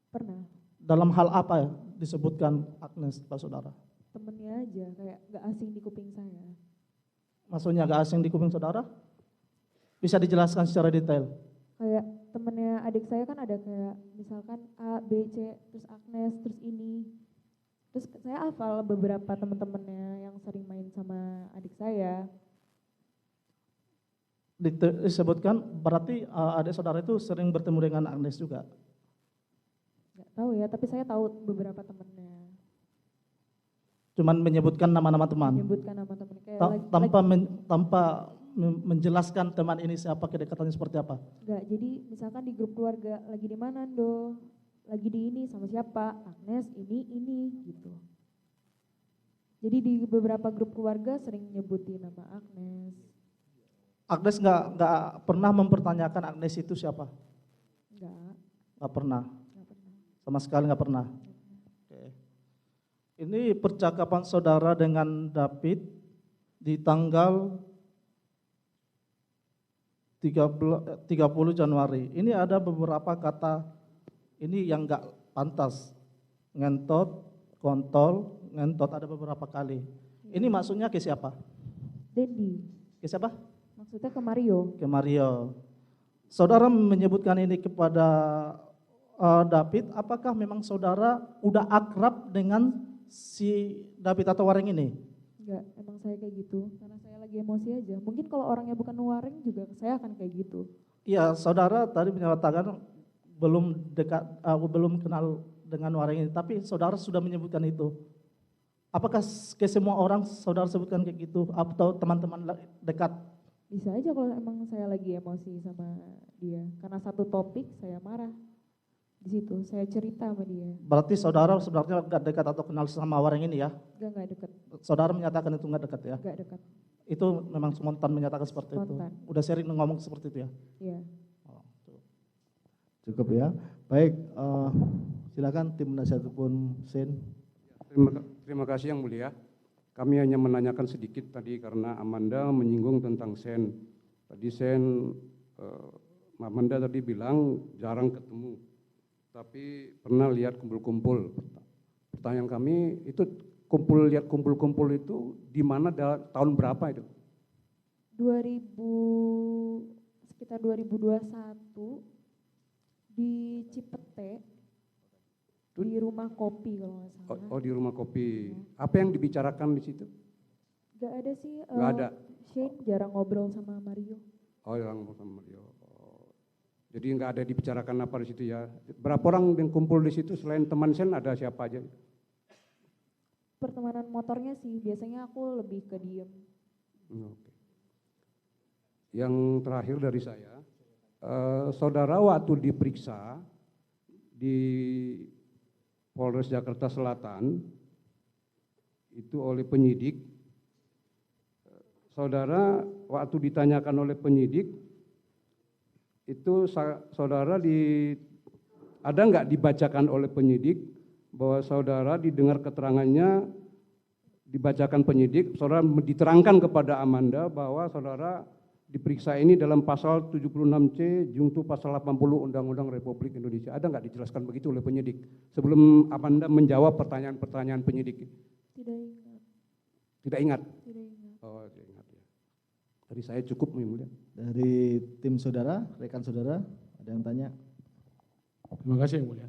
Pernah. Dalam hal apa disebutkan Agnes kepada saudara? Temennya aja, kayak enggak asing di kuping saya. Maksudnya enggak asing di kuping saudara? Bisa dijelaskan secara detail? Kayak temennya adik saya kan ada kayak misalkan A, B, C, terus Agnes, terus ini. Terus saya hafal beberapa teman-temannya yang sering main sama adik saya. Disebutkan berarti adik saudara itu sering bertemu dengan Agnes juga? tahu ya, tapi saya tahu beberapa temennya. Cuman menyebutkan nama-nama teman. Menyebutkan nama temen kayak Tanpa menjelaskan teman ini siapa, kedekatannya seperti apa. enggak, jadi misalkan di grup keluarga lagi di mana Do, lagi di ini sama siapa, Agnes ini gitu. Jadi di beberapa grup keluarga sering nyebutin nama Agnes. Agnes nggak pernah mempertanyakan Agnes itu siapa? Nggak pernah. Sama sekali nggak pernah. Oke. Ini percakapan saudara dengan David di tanggal 30 Januari. Ini ada beberapa kata ini yang nggak pantas. Ngentot, kontol, ngentot ada beberapa kali. Ini maksudnya ke siapa? Dendi. Ke siapa? Maksudnya ke Mario. Ke Mario. Saudara menyebutkan ini kepada David, apakah memang saudara udah akrab dengan si David atau Waring ini? Enggak, emang saya kayak gitu, karena saya lagi emosi aja. Mungkin kalau orangnya bukan Waring juga saya akan kayak gitu. Iya, saudara tadi menyatakan belum belum kenal dengan Waring ini, tapi saudara sudah menyebutkan itu. Apakah ke semua orang saudara sebutkan kayak gitu atau teman-teman dekat? Bisa aja kalau emang saya lagi emosi sama dia, karena satu topik saya marah. Di situ saya cerita sama dia. Berarti saudara sebenarnya nggak dekat atau kenal sama Waring ini ya? Enggak dekat. Saudara menyatakan itu nggak dekat ya? Enggak dekat. Itu memang spontan menyatakan seperti Spontan. itu. Udah sering ngomong seperti itu ya? Iya. Cukup ya. Baik, silakan tim penasihat hukum Sen. Terima kasih Yang Mulia. Kami hanya menanyakan sedikit tadi karena Amanda menyinggung tentang Sen. Tadi Amanda tadi bilang jarang ketemu, tapi pernah lihat kumpul-kumpul. Pertanyaan kami itu lihat kumpul-kumpul itu di mana tahun berapa itu? Sekitar 2021 di Cipete. Di rumah kopi kalau nggak salah. Oh, di rumah kopi. Apa yang dibicarakan di situ? Gak ada sih. Gak ada. Shane jarang ngobrol sama Mario. Oh, jarang ngobrol sama Mario. Oh. Jadi nggak ada dibicarakan apa di situ ya. Berapa orang yang kumpul di situ selain teman Shane ada siapa aja? Pertemanan motornya sih, biasanya aku lebih ke diem. Oke. Yang terakhir dari saya, saudara waktu diperiksa di Polres Jakarta Selatan itu oleh penyidik, saudara waktu ditanyakan oleh penyidik itu saudara ada nggak dibacakan oleh penyidik bahwa saudara didengar keterangannya dibacakan penyidik, saudara diterangkan kepada Amanda bahwa saudara diperiksa ini dalam pasal 76C junto pasal 80 Undang-Undang Republik Indonesia. Ada nggak dijelaskan begitu oleh penyidik sebelum Amanda menjawab pertanyaan-pertanyaan penyidik? Tidak ingat. Tidak ingat? Tidak ingat. Oh, tidak ingat ya. Dari saya cukup, Yang Mulia. Dari tim saudara, rekan saudara, ada yang tanya? Terima kasih Yang Mulia.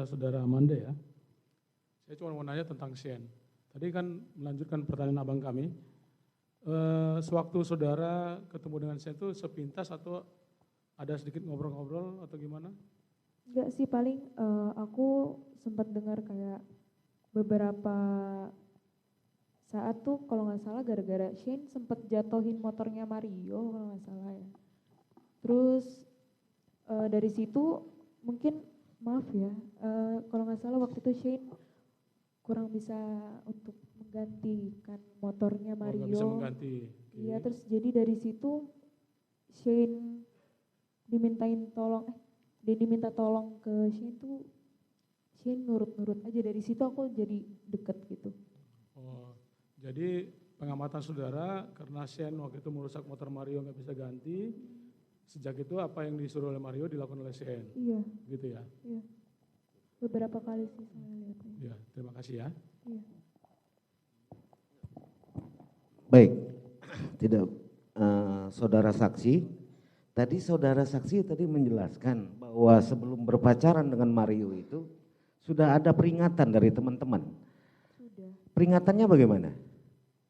Saudara Amanda ya, saya cuma mau nanya tentang Shane. Tadi kan melanjutkan pertanyaan abang kami, sewaktu saudara ketemu dengan Shane itu sepintas atau ada sedikit ngobrol-ngobrol atau gimana? Enggak sih, paling aku sempat dengar kayak beberapa saat tuh kalau nggak salah gara-gara Shane sempat jatuhin motornya Mario kalau nggak salah ya. Terus dari situ mungkin maaf ya, kalau nggak salah waktu itu Shane kurang bisa untuk menggantikan motornya Mario. Nggak bisa mengganti. Iya, terus jadi dari situ Shane diminta tolong ke Shane tuh Shane nurut-nurut aja. Dari situ aku jadi deket gitu. Oh, jadi pengamatan saudara karena Shane waktu itu merusak motor Mario nggak bisa ganti, sejak itu apa yang disuruh oleh Mario dilakukan oleh Shane. Iya. Gitu ya? Iya. Beberapa kali sih saya lihatnya. Ya, terima kasih ya. Iya. Baik, tidak saudara saksi. Tadi saudara saksi tadi menjelaskan bahwa sebelum berpacaran dengan Mario itu sudah ada peringatan dari teman-teman. Sudah. Peringatannya bagaimana?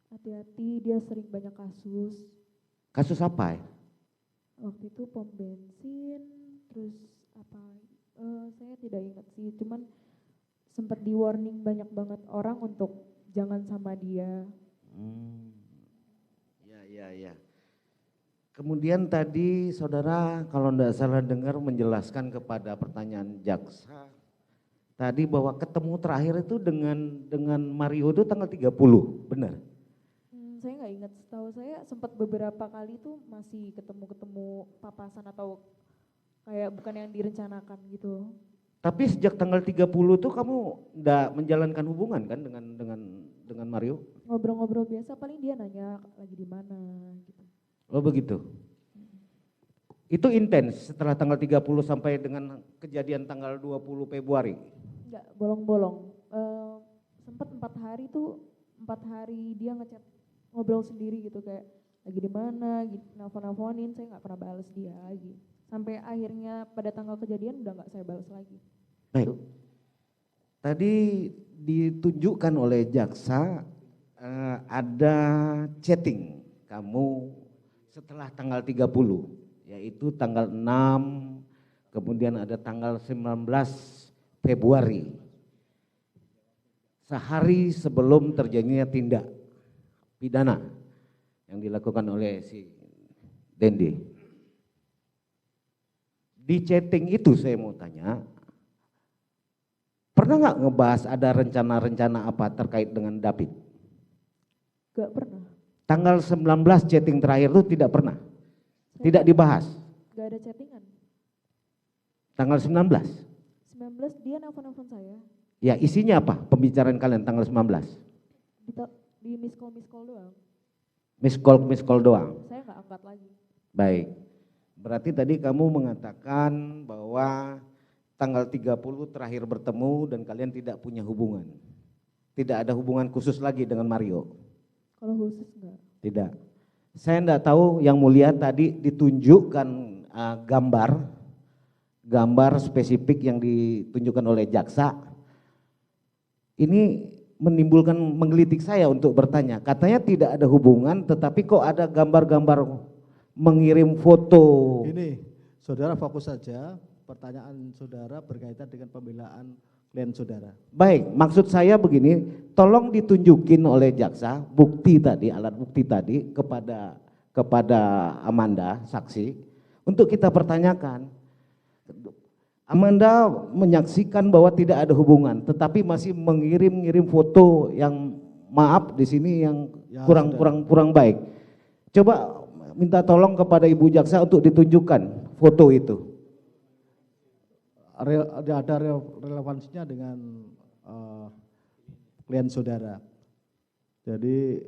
Hati-hati, dia sering banyak kasus. Kasus apa ya? Waktu itu pom bensin, terus apa Saya tidak ingat sih, cuman sempat di warning banyak banget orang untuk jangan sama dia. Ya. Kemudian tadi saudara kalau tidak salah dengar menjelaskan kepada pertanyaan jaksa tadi bahwa ketemu terakhir itu dengan Mario itu tanggal 30, benar? Saya nggak ingat, setahu saya sempat beberapa kali itu masih ketemu papasan atau kayak bukan yang direncanakan gitu. Tapi sejak tanggal 30 itu kamu enggak menjalankan hubungan kan dengan Mario? Ngobrol-ngobrol biasa, paling dia nanya lagi di mana gitu. Oh begitu. Itu intens setelah tanggal 30 sampai dengan kejadian tanggal 20 Februari? Enggak, bolong-bolong. Sempat 4 hari dia ngechat ngobrol sendiri gitu, kayak lagi di mana, gitu, nelfon-nelfonin, saya nggak pernah balas dia lagi. Sampai akhirnya pada tanggal kejadian udah nggak saya balas lagi. Baik. Tadi ditunjukkan oleh jaksa ada chatting kamu setelah tanggal 30, yaitu tanggal 6, kemudian ada tanggal 19 Februari. Sehari sebelum terjadinya tindak pidana yang dilakukan oleh si Dendi. Di chatting itu saya mau tanya, pernah nggak ngebahas ada rencana-rencana apa terkait dengan David? Gak pernah. Tanggal 19 chatting terakhir itu tidak pernah? Tidak dibahas? Gak ada chattingan. Tanggal 19? 19 dia nelfon saya. Ya isinya apa pembicaraan kalian tanggal 19? Di miss call doang. Miss call doang? Saya nggak angkat lagi. Baik, berarti tadi kamu mengatakan bahwa tanggal 30 terakhir bertemu dan kalian tidak punya hubungan. Tidak ada hubungan khusus lagi dengan Mario? Kalau khusus enggak. Tidak. Saya enggak tahu yang mulia tadi ditunjukkan gambar spesifik yang ditunjukkan oleh jaksa. Ini menimbulkan menggelitik saya untuk bertanya. Katanya tidak ada hubungan, tetapi kok ada gambar-gambar mengirim foto. Ini, saudara fokus saja, pertanyaan saudara berkaitan dengan pembelaan klien saudara. Baik, maksud saya begini, tolong ditunjukin oleh jaksa bukti tadi, alat bukti tadi kepada Amanda, saksi, untuk kita pertanyakan. Amanda menyaksikan bahwa tidak ada hubungan, tetapi masih mengirim foto yang maaf di sini yang kurang baik. Coba minta tolong kepada Ibu Jaksa untuk ditunjukkan foto itu. Ada relevansinya dengan klien saudara. Jadi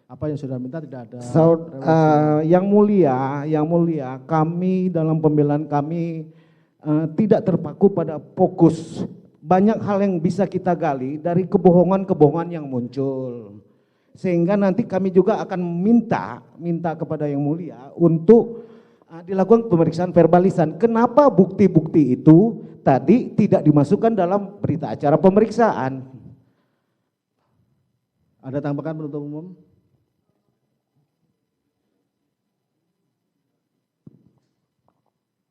apa yang saudara minta tidak ada. Yang mulia, kami dalam pembelaan kami tidak terpaku pada fokus. Banyak hal yang bisa kita gali dari kebohongan-kebohongan yang muncul. Sehingga nanti kami juga akan minta kepada yang mulia untuk dilakukan pemeriksaan verbalisan. Kenapa bukti-bukti itu tadi tidak dimasukkan dalam berita acara pemeriksaan? Ada tambahan penuntut umum?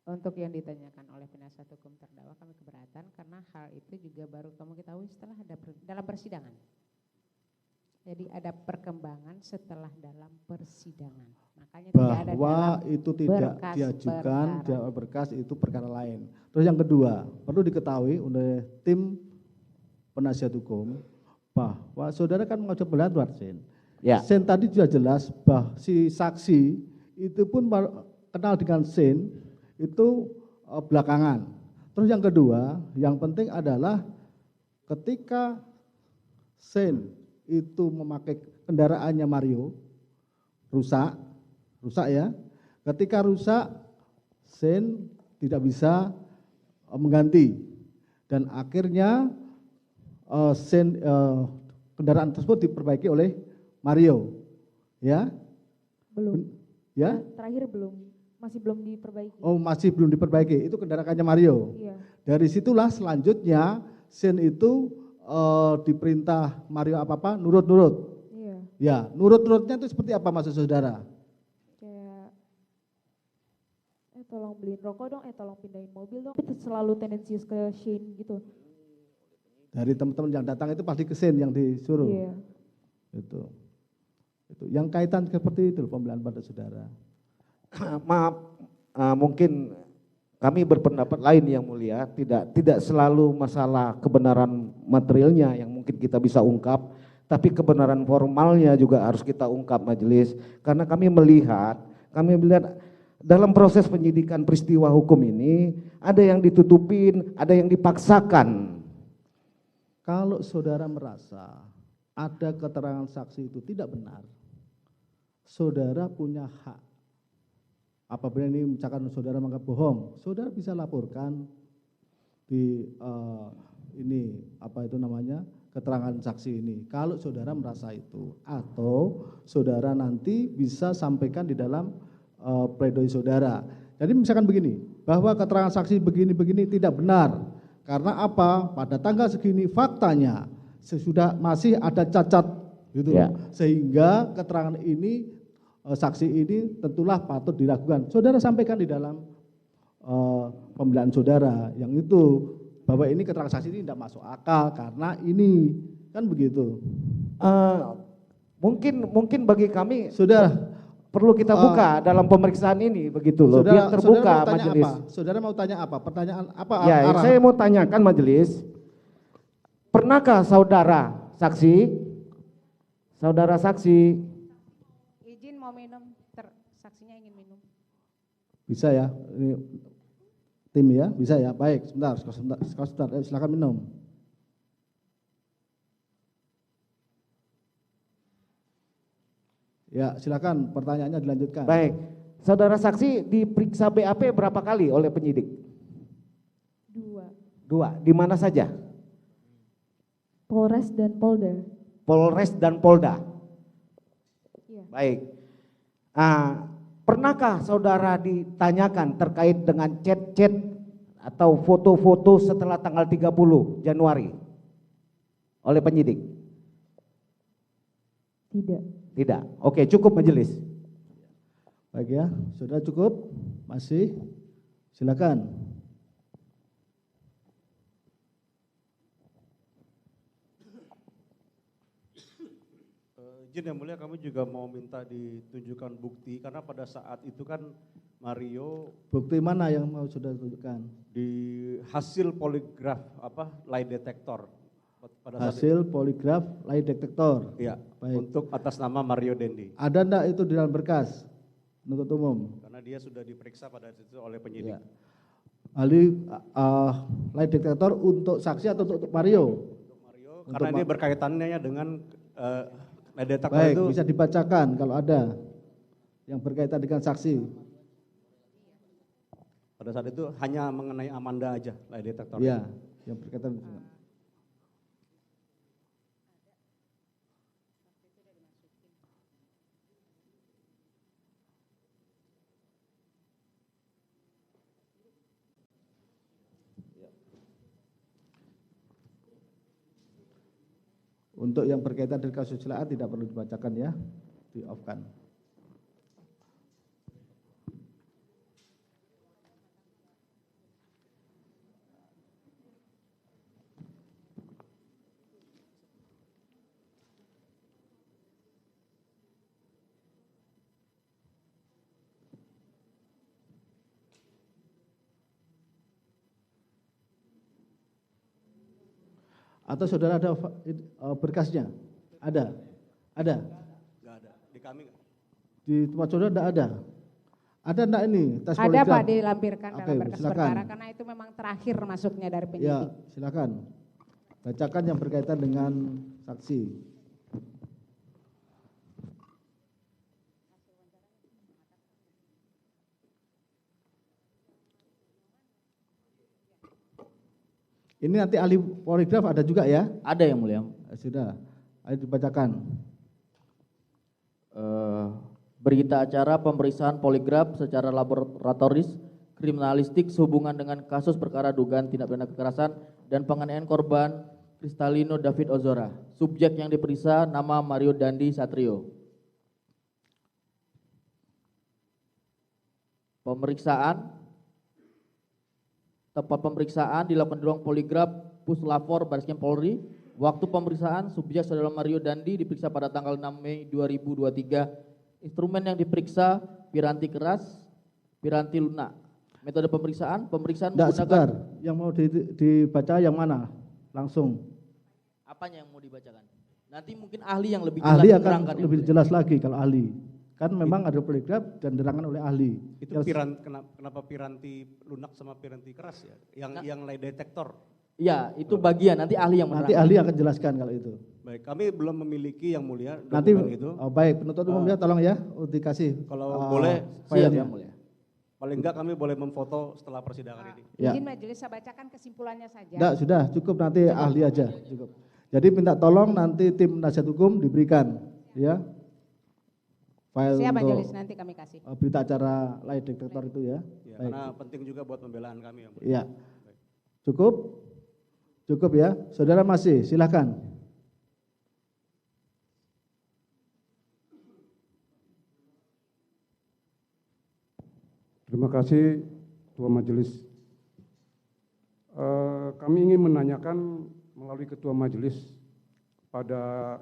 Untuk yang ditanyakan oleh penasihat hukum terdakwa kami keberatan karena hal itu juga baru kami ketahui setelah dalam persidangan. Jadi ada perkembangan setelah dalam persidangan. Makanya bahwa tidak ada dalam itu tidak diajukan dalam berkas itu perkara lain. Terus yang kedua, perlu diketahui oleh tim penasihat hukum bahwa saudara kan mengajukan pembelaan Sen. Ya. Sen tadi sudah jelas bahwa si saksi itu pun kenal dengan Sen itu belakangan. Terus yang kedua, yang penting adalah ketika Sen itu memakai kendaraannya Mario rusak ya. Ketika rusak, Sen tidak bisa mengganti dan akhirnya kendaraan tersebut diperbaiki oleh Mario, ya? Belum. Ya? Terakhir belum. Masih belum diperbaiki. Oh, masih belum diperbaiki. Itu kendaraannya Mario. Iya. Dari situlah selanjutnya Sen itu diperintah Mario apa-apa nurut-nurut. Iya. Ya, nurut-nurutnya itu seperti apa maksud saudara? Kayak tolong beliin rokok dong, tolong pindahin mobil dong. Itu selalu tendensius ke Shane gitu. Dari teman-teman yang datang itu pasti ke Shane yang disuruh. Iya. Itu yang kaitan seperti itu pembelian pada saudara. Maaf, mungkin kami berpendapat lain yang mulia, tidak selalu masalah kebenaran materialnya yang mungkin kita bisa ungkap, tapi kebenaran formalnya juga harus kita ungkap majelis, karena kami melihat dalam proses penyidikan peristiwa hukum ini ada yang ditutupin, ada yang dipaksakan. Kalau saudara merasa ada keterangan saksi itu tidak benar, saudara punya hak. Apabila ini misalkan saudara menganggap bohong, saudara bisa laporkan di keterangan saksi ini. Kalau saudara merasa itu, atau saudara nanti bisa sampaikan di dalam pledoi saudara. Jadi misalkan begini, bahwa keterangan saksi begini-begini tidak benar. Karena apa? Pada tanggal segini faktanya sesudah masih ada cacat gitu. Ya. Sehingga keterangan ini saksi ini tentulah patut diragukan. Saudara sampaikan di dalam pembelaan saudara yang itu bahwa ini keterangan saksi ini tidak masuk akal karena ini kan begitu. Mungkin bagi kami Saudara perlu kita buka dalam pemeriksaan ini begitu loh, biar terbuka majelis. Saudara mau tanya apa? Pertanyaan apa? Ya, saya mau tanyakan majelis, pernahkah saudara saksi Izin mau minum, saksinya ingin minum. Bisa ya, ini tim ya, bisa ya. Baik, sebentar, silakan minum. Ya, silakan pertanyaannya dilanjutkan. Baik, saudara saksi diperiksa BAP berapa kali oleh penyidik? 2. Di mana saja? Polres dan Polda. Polres dan Polda. Iya. Baik. Pernahkah saudara ditanyakan terkait dengan chat-chat atau foto-foto setelah tanggal 30 Januari oleh penyidik? Tidak. Oke, cukup majelis. Baik ya, saudara cukup? Masih? Silakan. Izin yang mulia, kami juga mau minta ditunjukkan bukti karena pada saat itu kan Mario. Bukti mana yang mau saudara tunjukkan? Di hasil poligraf lie detector. Hasil poligraf lie detector. Iya. Baik. Untuk atas nama Mario Dendi. Ada enggak itu di dalam berkas penuntut umum? Karena dia sudah diperiksa pada saat itu oleh penyidik. Ya. Lie detector untuk saksi atau untuk Mario? Untuk Mario, karena ini berkaitannya dengan lie detector. Baik, itu bisa dibacakan kalau ada yang berkaitan dengan saksi. Pada saat itu hanya mengenai Amanda aja lie detector. Iya, yang berkaitan dengan. Untuk yang berkaitan dengan kasus kecelakaan tidak perlu dibacakan ya, di-off-kan. Atau saudara ada berkasnya? Ada? Ada? Enggak ada. Di kami enggak. Di tempat saudara enggak ada? Ada enggak ini tes Ada poligraf? Pak, dilampirkan dalam berkas silakan. perkara karena itu memang terakhir masuknya dari penyidik. Ya, silakan. Bacakan yang berkaitan dengan saksi. Ini nanti ahli poligraf ada juga ya? Ada yang mulia. Sudah, ayo dibacakan. Berita acara pemeriksaan poligraf secara laboratoris kriminalistik sehubungan dengan kasus perkara dugaan tindak pidana kekerasan dan penganiayaan korban Kristalino David Ozora. Subjek yang diperiksa nama Mario Dandi Satrio. Pemeriksaan, tempat pemeriksaan dilakukan di ruang poligraf Puslapor Bareskrim Polri. Waktu pemeriksaan subjek saudara Mario Dandi diperiksa pada tanggal 6 Mei 2023. Instrumen yang diperiksa piranti keras, piranti lunak. Metode pemeriksaan Nggak, sebentar. Yang mau dibaca yang mana? Langsung. Apanya yang mau dibacakan? Nanti mungkin ahli yang lebih jelas. Ahli akan lebih jelas lagi kalau ahli. Kan memang ada poligraf dan diterangkan oleh ahli. Itu kenapa piranti lunak sama piranti keras ya? Yang lie detektor. Iya, itu bagian nanti ahli yang menerangkan. Nanti ahli akan jelaskan kalau itu. Baik, kami belum memiliki yang mulia Nanti itu. Baik, penuntut umum ya tolong ya dikasih. Kalau boleh, siap yang mulia. Paling enggak kami boleh memfoto setelah persidangan ini. Ya. Izin majelis saya bacakan kesimpulannya saja. Enggak, sudah cukup nanti ahli aja. Cukup. Jadi minta tolong nanti tim penasihat hukum diberikan ya. File Siap untuk majelis nanti kami kasih. berita acara lie detektor itu ya. Ya, karena penting juga buat pembelaan kami yang mulia. Iya. Cukup? Cukup ya. Saudara masih, silakan. Terima kasih Ketua Majelis. Kami ingin menanyakan melalui Ketua Majelis pada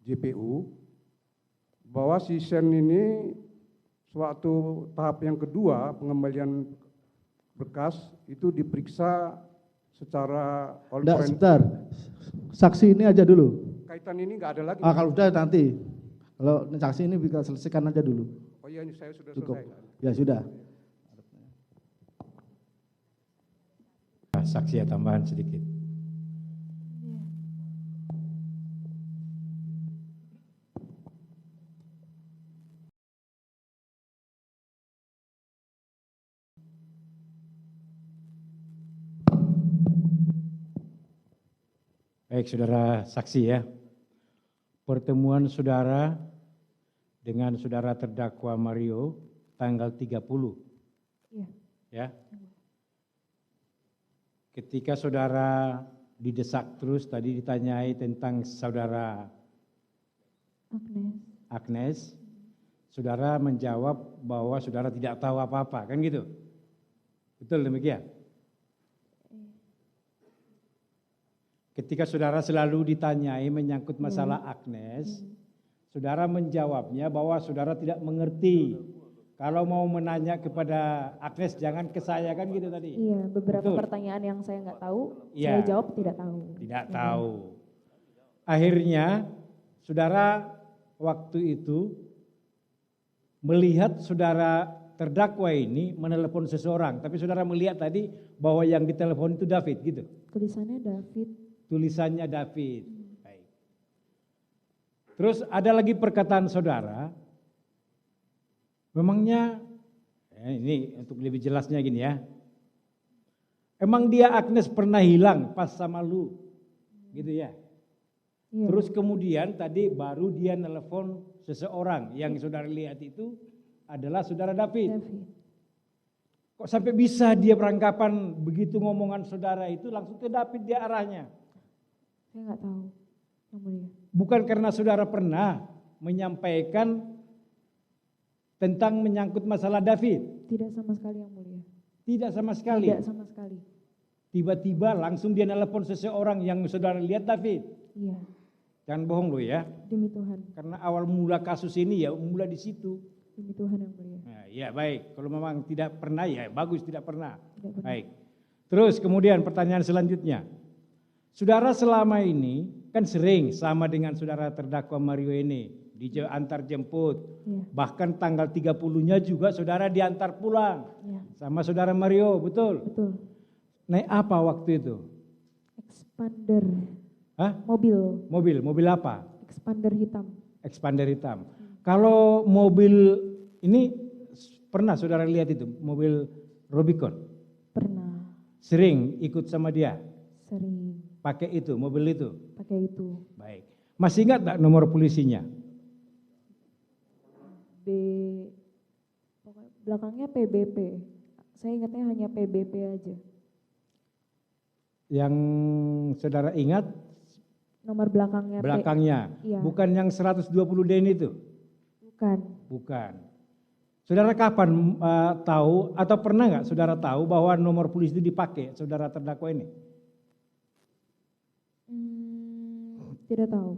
JPU bahwa si Sen ini suatu tahap yang kedua pengembalian berkas itu diperiksa secara Enggak, sebentar. Saksi ini aja dulu. Kaitan ini nggak ada lagi. Kalau udah nanti. Kalau saksi ini bisa selesaikan aja dulu. Oh iya, saya sudah Cukup. selesai. Ya sudah. Saksi ya, tambahan sedikit. Baik, saudara saksi ya. Pertemuan saudara dengan saudara terdakwa Mario tanggal 30. Iya. Ya. Ketika saudara didesak terus tadi ditanyai tentang saudara Agnes, saudara menjawab bahwa saudara tidak tahu apa-apa, kan gitu? Betul demikian? Ketika saudara selalu ditanyai menyangkut masalah Agnes, saudara menjawabnya bahwa saudara tidak mengerti. Kalau mau menanya kepada Agnes jangan ke saya, kan gitu tadi? Iya, beberapa Betul. pertanyaan yang saya nggak tahu, Iya. saya jawab tidak tahu. Tidak tahu. Akhirnya saudara waktu itu melihat saudara terdakwa ini menelepon seseorang, tapi saudara melihat tadi bahwa yang ditelepon itu David gitu. Tulisannya David. Tulisannya David. Baik. Terus ada lagi perkataan saudara, memangnya, ini untuk lebih jelasnya gini ya, emang dia Agnes pernah hilang pas sama lu, gitu ya. Iya. Terus kemudian tadi baru dia nelpon seseorang yang saudara lihat itu adalah saudara David. Kok sampai bisa dia beranggapan begitu ngomongan saudara itu langsung ke David dia arahnya? Saya nggak tahu, yang mulia. Bukan karena saudara pernah menyampaikan tentang menyangkut masalah David? Tidak sama sekali, yang mulia. Tidak sama sekali? Tidak sama sekali. Tiba-tiba langsung dia nelpon seseorang yang saudara lihat David? Iya. Jangan bohong lo ya. Demi Tuhan. Karena awal mula kasus ini ya mula di situ. Demi Tuhan, yang mulia. Nah, ya baik, kalau memang tidak pernah ya bagus tidak pernah. Tidak pernah. Baik. Terus kemudian pertanyaan selanjutnya. Saudara selama ini kan sering sama dengan saudara terdakwa Mario ini antar jemput. Ya. Bahkan tanggal 30-nya juga saudara diantar pulang. Ya. Sama saudara Mario, betul? Betul. Naik apa waktu itu? Expander. Hah? Mobil apa? Expander hitam. Expander hitam. Kalau mobil ini pernah saudara lihat itu, mobil Rubicon? Pernah. Sering ikut sama dia? Sering. Pakai itu, mobil itu? Pakai itu. Baik. Masih ingat tak nomor polisinya? Belakangnya PBP. Saya ingatnya hanya PBP aja. Yang saudara ingat? Nomor belakangnya. Belakangnya. Iya. Bukan yang 120 DN itu? Bukan. Bukan. Saudara kapan tahu atau pernah nggak saudara tahu bahwa nomor polisi itu dipakai saudara terdakwa ini? Tidak tahu.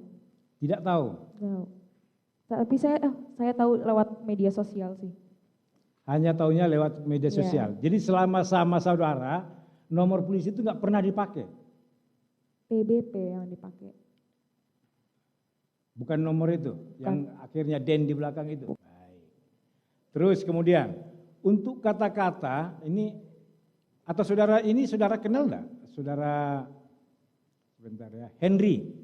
Tidak tahu. Tahu. Tapi saya tahu lewat media sosial sih. Hanya tahunya lewat media Iya. sosial. Jadi selama sama saudara, nomor polisi itu nggak pernah dipakai. PBP yang dipakai. Bukan nomor itu, yang akhirnya den di belakang itu. Baik. Terus kemudian, untuk kata-kata ini, atau saudara ini saudara kenal enggak? Saudara, sebentar ya, Henry.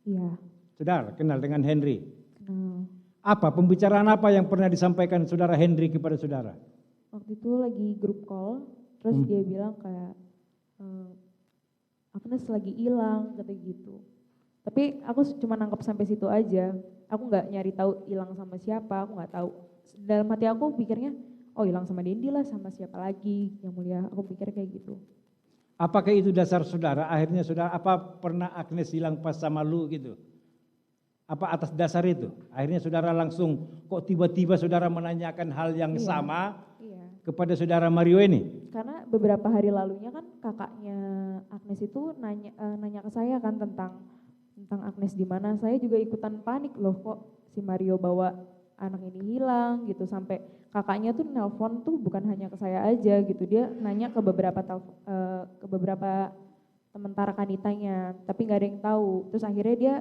Iya. Saudara kenal dengan Henry? Kenal. Apa, pembicaraan apa yang pernah disampaikan saudara Henry kepada saudara? Waktu itu lagi grup call, terus dia bilang kayak, Agnes lagi hilang, kata gitu. Tapi aku cuma nangkep sampai situ aja. Aku nggak nyari tahu hilang sama siapa, aku nggak tahu. Dalam hati aku pikirnya, oh hilang sama Dendi lah, sama siapa lagi, yang mulia. Aku pikir kayak gitu. Apakah itu dasar saudara? Akhirnya saudara, apa pernah Agnes hilang pas sama lu gitu? Apa atas dasar itu? Akhirnya saudara langsung, kok tiba-tiba saudara menanyakan hal yang sama kepada saudara Mario ini? Karena beberapa hari lalunya kan kakaknya Agnes itu nanya ke saya kan tentang Agnes di mana. Saya juga ikutan panik loh, kok si Mario bawa anak ini hilang gitu, sampai kakaknya tuh nelpon tuh bukan hanya ke saya aja gitu, dia nanya ke beberapa teman tarakanitanya, tapi nggak ada yang tahu. Terus akhirnya dia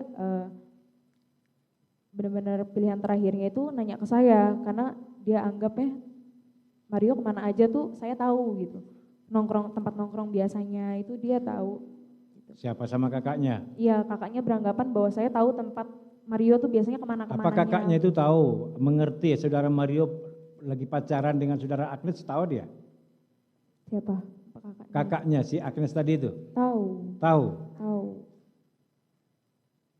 benar-benar pilihan terakhirnya itu nanya ke saya, karena dia anggapnya Mario kemana aja tuh saya tahu gitu. Tempat nongkrong biasanya itu dia tahu. Siapa sama kakaknya? Iya, kakaknya beranggapan bahwa saya tahu tempat Mario tuh biasanya kemana-kemananya. Apa kakaknya itu tahu, mengerti saudara Mario lagi pacaran dengan saudara Agnes, tahu dia? Siapa? Kakaknya si Agnes tadi itu? Tahu. Tahu? Tahu.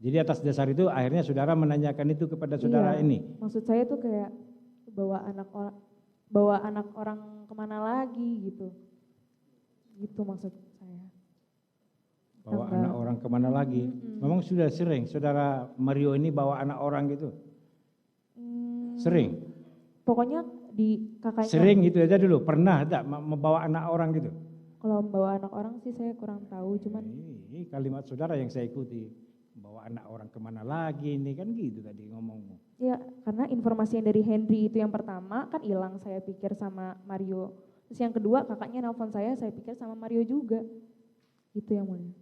Jadi atas dasar itu akhirnya saudara menanyakan itu kepada saudara ini? Maksud saya tuh kayak bawa anak orang kemana lagi gitu. Gitu maksud saya. Bawa anak orang kemana lagi? Memang sudah sering saudara Mario ini bawa anak orang gitu? Sering? Pokoknya di kakaknya. Sering gitu aja dulu, pernah tak membawa anak orang gitu? Kalau membawa anak orang sih saya kurang tahu, cuman. Ini kalimat saudara yang saya ikuti. Bawa anak orang kemana lagi ini kan gitu tadi ngomongmu. Ya karena informasi yang dari Henry itu yang pertama kan hilang, saya pikir sama Mario. Terus yang kedua kakaknya nelpon saya pikir sama Mario juga. Itu yang mulia.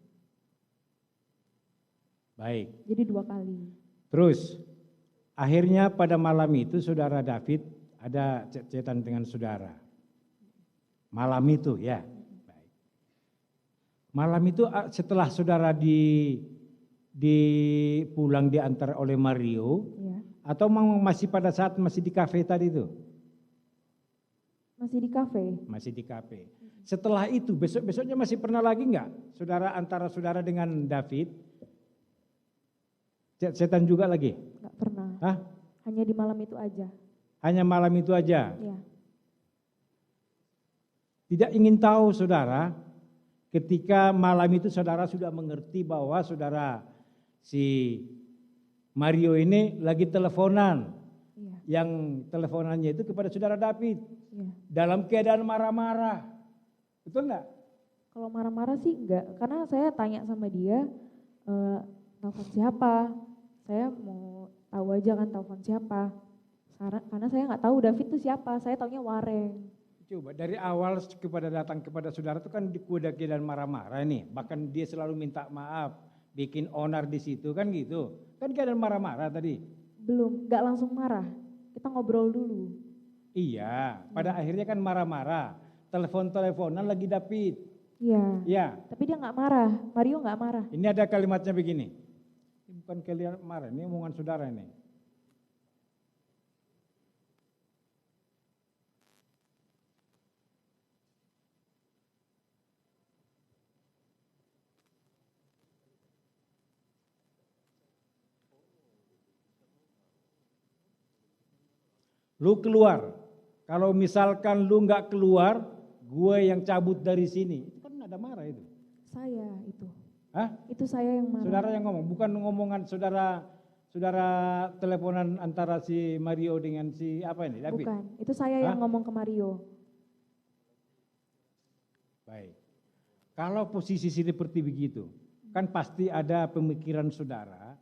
Baik. Jadi 2 kali. Terus akhirnya pada malam itu saudara David ada chat-chatan dengan saudara. Malam itu ya. Baik. Malam itu setelah saudara pulang diantar oleh Mario, atau masih pada saat masih di kafe tadi itu? Masih di kafe. Masih di kafe. Setelah itu besok-besoknya masih pernah lagi enggak saudara antara saudara dengan David chat-chatan juga lagi? Enggak pernah. Hah? Hanya di malam itu aja. Hanya malam itu aja? Iya. Tidak ingin tahu saudara, ketika malam itu saudara sudah mengerti bahwa saudara si Mario ini lagi teleponan. Iya. Yang teleponannya itu kepada saudara David. Iya. Dalam keadaan marah-marah. Betul enggak? Kalau marah-marah sih enggak, karena saya tanya sama dia, telepon siapa? Saya mau tahu aja kan telepon siapa. Karena saya nggak tahu David itu siapa, saya taunya Wareng. Coba dari awal datang kepada saudara itu kan di keadaan marah-marah nih. Bahkan dia selalu minta maaf, bikin onar di situ kan gitu. Kan keadaan marah-marah tadi. Belum, nggak langsung marah. Kita ngobrol dulu. Iya, pada akhirnya kan marah-marah. Telepon-teleponan lagi David. Iya. Iya. Tapi dia nggak marah, Mario nggak marah. Ini ada kalimatnya begini. Ini bukan kalian marah, ini omongan saudara ini. Lu keluar. Kalau misalkan lu nggak keluar, gue yang cabut dari sini. Itu kan ada marah itu. Saya itu. Hah? Itu saya yang marah. Saudara yang ngomong, bukan ngomongan saudara saudara teleponan antara si Mario dengan si apa ini, David? Bukan, itu saya yang ngomong ke Mario. Baik. Kalau posisi seperti begitu, kan pasti ada pemikiran saudara,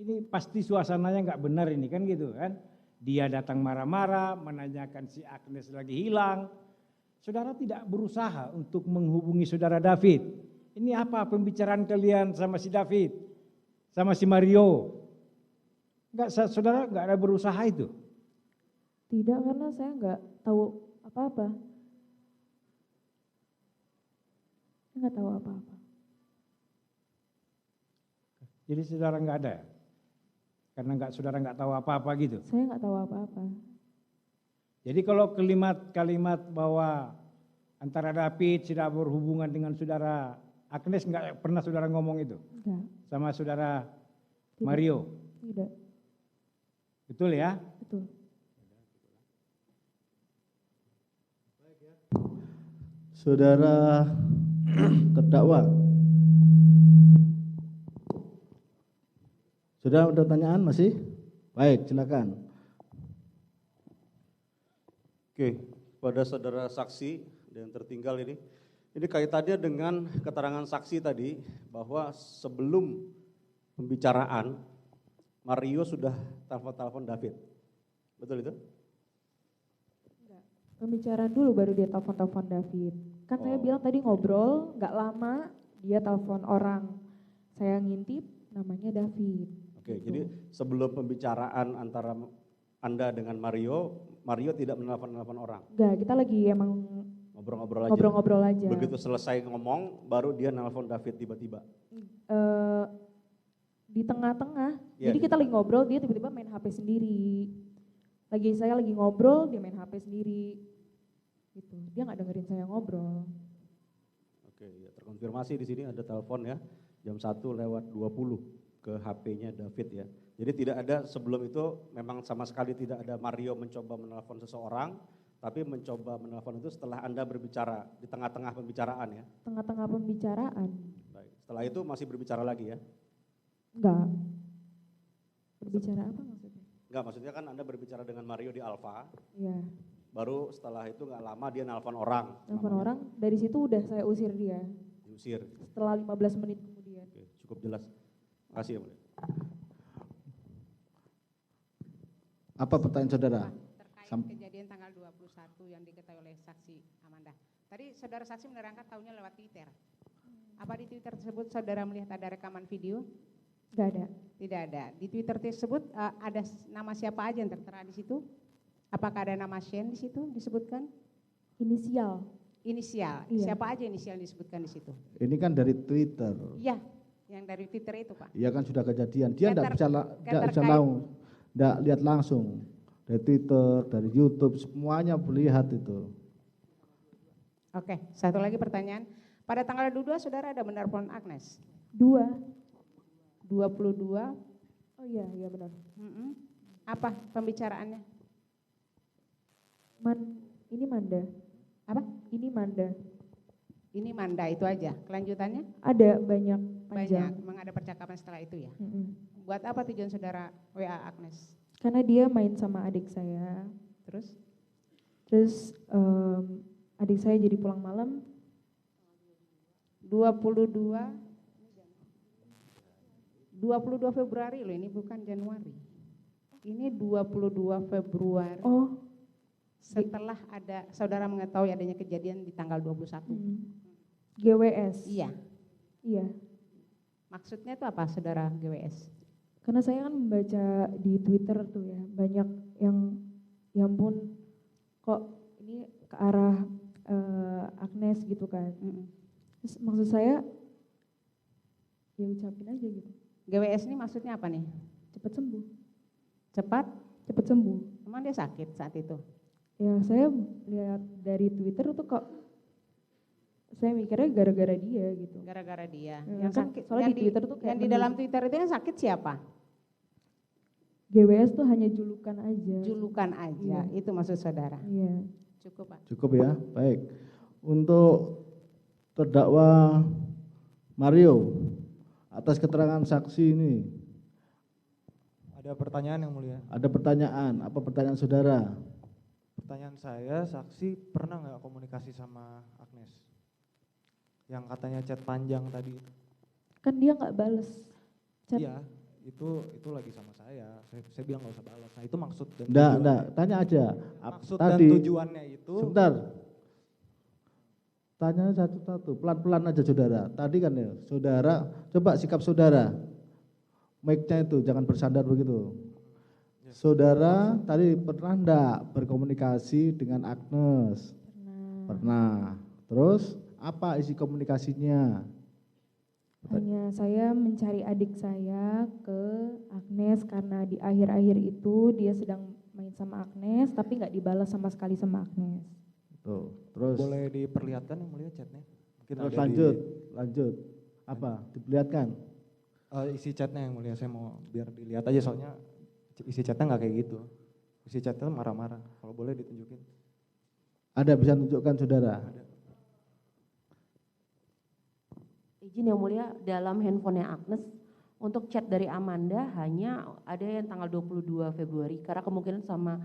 ini pasti suasananya nggak benar ini kan gitu kan. Dia datang marah-marah, menanyakan si Agnes lagi hilang. Saudara tidak berusaha untuk menghubungi saudara David. Ini apa pembicaraan kalian sama si David, sama si Mario? Saudara nggak ada berusaha itu? Tidak, karena saya nggak tahu apa-apa. Nggak tahu apa-apa. Jadi saudara nggak ada? Karena saudara nggak tahu apa-apa gitu? Saya nggak tahu apa-apa. Jadi kalau kalimat bahwa antara David tidak berhubungan dengan saudara Agnes, nggak pernah saudara ngomong itu? Enggak. Sama saudara Tidak. Mario? Tidak. Betul ya? Betul. Saudara terdakwa. Sudah ada pertanyaan masih? Baik, silakan. Oke, pada saudara saksi dan tertinggal ini kaitannya dengan keterangan saksi tadi bahwa sebelum pembicaraan Mario sudah telepon David. Betul itu? Enggak. Pembicaraan dulu baru dia telepon David. Kan saya bilang tadi ngobrol, nggak lama dia telepon orang. Saya ngintip namanya David. Oke, jadi sebelum pembicaraan antara Anda dengan Mario tidak menelpon orang? Enggak, kita lagi emang ngobrol-ngobrol aja. Begitu selesai ngomong, baru dia nelpon David tiba-tiba? Di tengah-tengah, jadi kita lagi ngobrol, dia tiba-tiba main HP sendiri. Saya lagi ngobrol, dia main HP sendiri. Gitu. Dia nggak dengerin saya ngobrol. Oke, ya, terkonfirmasi di sini ada telepon ya, jam 1:20 ke HP-nya David ya. Jadi tidak ada sebelum itu, memang sama sekali tidak ada Mario mencoba menelpon seseorang, tapi mencoba menelpon itu setelah Anda berbicara, di tengah-tengah pembicaraan ya? Tengah-tengah pembicaraan. Baik, setelah itu masih berbicara lagi ya? Enggak. Berbicara apa maksudnya? Enggak, maksudnya kan Anda berbicara dengan Mario di Alfa. Iya. Baru setelah itu nggak lama dia nelpon orang. Nelpon orang, dari situ udah saya usir dia. Diusir? Setelah 15 menit kemudian. Oke, cukup jelas. Makasih ya Mulia. Apa pertanyaan saudara? Terkait kejadian tanggal 21 yang diketahui oleh saksi Amanda. Tadi saudara saksi menerangkan tahunya lewat Twitter. Apa di Twitter tersebut saudara melihat ada rekaman video? Enggak ada. Tidak ada. Di Twitter tersebut ada nama siapa aja yang tertera di situ? Apakah ada nama Shane di situ disebutkan? Inisial. Inisial. Iya. Siapa aja inisial yang disebutkan di situ? Ini kan dari Twitter. Iya, yang dari Twitter itu Pak. Iya kan sudah kejadian. Dia enggak bisa enggak lihat langsung. Dari Twitter, dari YouTube, semuanya melihat itu. Oke, satu lagi pertanyaan. Pada tanggal 22 saudara ada menelpon Agnes? 22. Oh iya benar. Apa pembicaraannya? Ini Manda. Apa? Ini Manda. Ini Manda itu aja. Kelanjutannya? Ada banyak Banyak. panjang. Memang ada percakapan setelah itu ya. Buat apa tujuan saudara WA Agnes? Karena dia main sama adik saya. Terus adik saya jadi pulang malam. 22 Februari loh, ini bukan Januari. Ini 22 Februari. Oh. Setelah ada saudara mengetahui adanya kejadian di tanggal 21. GWS. Iya. Iya. Maksudnya itu apa saudara GWS? Karena saya kan membaca di Twitter tuh ya, banyak yang ya ampun kok ini ke arah Agnes gitu kan. Terus maksud saya ya ucapin aja gitu. GWS ini maksudnya apa nih? Cepat sembuh. Cepat sembuh. Emang dia sakit saat itu? Ya saya lihat dari Twitter tuh kok saya mikirnya gara-gara dia gitu. Gara-gara dia. Yang kan sakit, soalnya di Twitter tuh kayak yang di dalam Twitter itu yang sakit siapa? GWS tuh hanya julukan aja. Julukan aja, itu maksud saudara. Iya. Cukup Pak. Cukup ya, baik. Untuk terdakwa Mario, atas keterangan saksi ini, Ada pertanyaan yang mulia. Ada pertanyaan, apa pertanyaan saudara? Pertanyaan saya, saksi pernah nggak komunikasi sama Agnes? Yang katanya chat panjang tadi. Kan dia nggak bales chat. Iya, itu lagi sama saya. Saya bilang nggak usah balas. Nah itu maksud dan Enggak, tanya aja. Maksud Tadi, dan tujuannya itu. Sebentar. Tanya satu-satu, pelan-pelan aja saudara. Tadi kan ya, saudara, coba sikap saudara. Mic-nya itu, jangan bersandar begitu. Saudara tadi pernah enggak berkomunikasi dengan Agnes? Pernah. Terus apa isi komunikasinya? Hanya saya mencari adik saya ke Agnes karena di akhir-akhir itu dia sedang main sama Agnes tapi nggak dibalas sama sekali sama Agnes. Tuh, terus boleh diperlihatkan yang mulia chatnya? Mungkin terus ada lanjut. Apa? Diperlihatkan? Isi chatnya yang mulia, saya mau biar dilihat aja soalnya isi chatnya nggak kayak gitu. Isi chatnya marah-marah. Kalau boleh ditunjukin. Ada, bisa tunjukkan saudara? Ada. Izin yang mulia, dalam handphonenya Agnes untuk chat dari Amanda hanya ada yang tanggal 22 Februari karena kemungkinan sama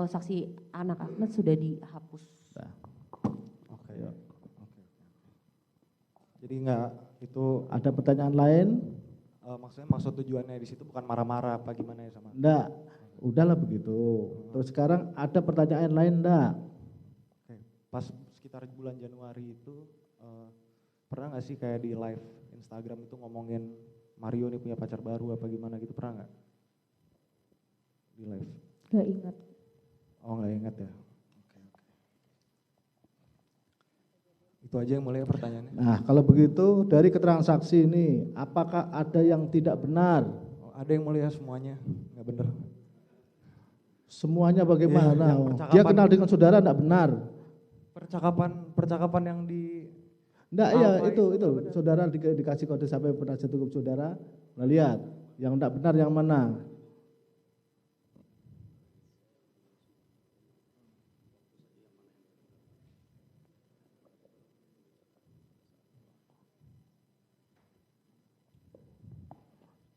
saksi anak Agnes sudah dihapus. Oke. Jadi enggak itu. Ada pertanyaan lain? Maksudnya maksud tujuannya di situ bukan marah-marah apa gimana ya sama? Enggak, udahlah begitu. Terus sekarang ada pertanyaan lain enggak? Oke. Pas sekitar bulan Januari itu pernah nggak sih kayak di live Instagram itu ngomongin Mario nih punya pacar baru apa gimana gitu, pernah nggak? Di live? Gak ingat. Oh nggak ingat ya? Oke. Itu aja yang mulia pertanyaannya. Nah kalau begitu dari keterangan saksi ini, apakah ada yang tidak benar? Oh, ada yang mulia, semuanya nggak benar. Semuanya bagaimana? Iya, dia kenal dengan saudara enggak benar? Percakapan yang di enggak, iya itu saudara dikasih kode sampai penasihat hukum saudara, nah lihat yang enggak benar yang mana?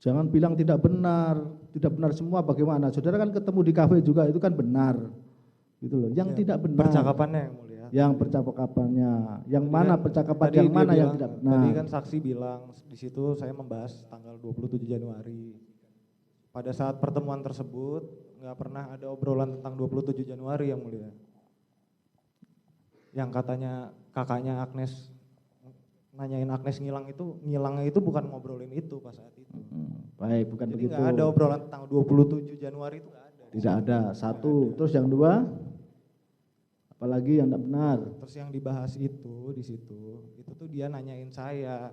Jangan bilang tidak benar semua bagaimana? Saudara kan ketemu di kafe juga itu kan benar, gitu loh. Yang tidak benar. Percakapannya yang mulia. Yang percakapannya, yang mana percakapan yang mana yang tidak benar? Tadi kan saksi bilang di situ saya membahas tanggal 27 Januari. Pada saat pertemuan tersebut nggak pernah ada obrolan tentang 27 Januari yang mulia. Yang katanya kakaknya Agnes nanyain Agnes ngilangnya itu bukan ngobrolin itu pas saat itu. Baik, bukan jadi begitu. Jadi nggak ada obrolan tentang 27 Januari itu nggak ada. Tidak ada. Satu, terus yang dua, apalagi yang tidak benar. Terus yang dibahas itu di situ, itu tuh dia nanyain saya,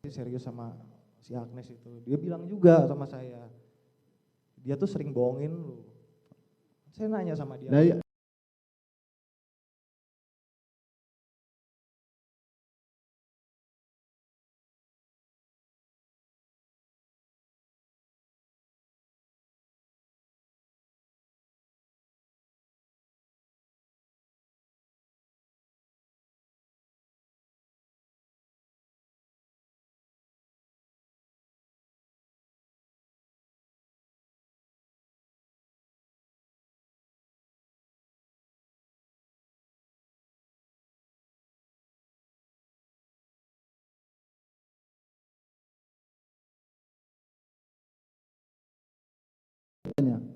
serius sama si Agnes itu. Dia bilang juga sama saya, dia tuh sering bohongin lu. Saya nanya sama dia. Nah, ya.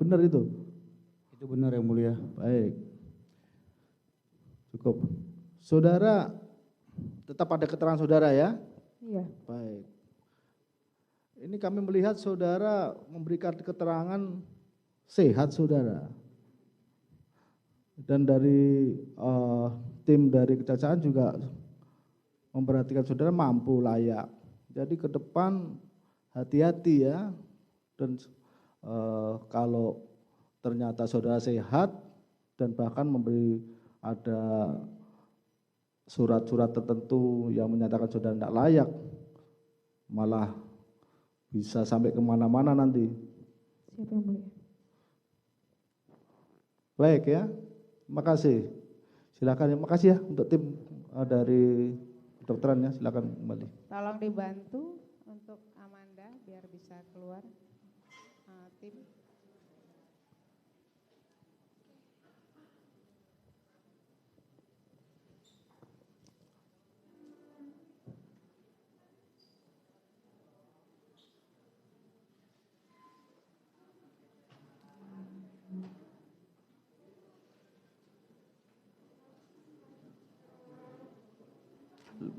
Benar itu? Itu benar yang mulia. Baik. Cukup. Saudara tetap ada keterangan saudara ya? Iya. Baik. Ini kami melihat saudara memberikan keterangan sehat saudara. Dan dari tim dari kejaksaan juga memperhatikan saudara mampu layak. Jadi ke depan hati-hati ya. Dan kalau ternyata saudara sehat dan bahkan memberi ada surat-surat tertentu yang menyatakan saudara tidak layak, malah bisa sampai kemana-mana nanti. Siapa yang mulia? Baik ya, terima kasih. Silakan, terima kasih ya untuk tim dari kedokteran ya, silakan kembali. Tolong dibantu untuk Amanda biar bisa keluar. Tim.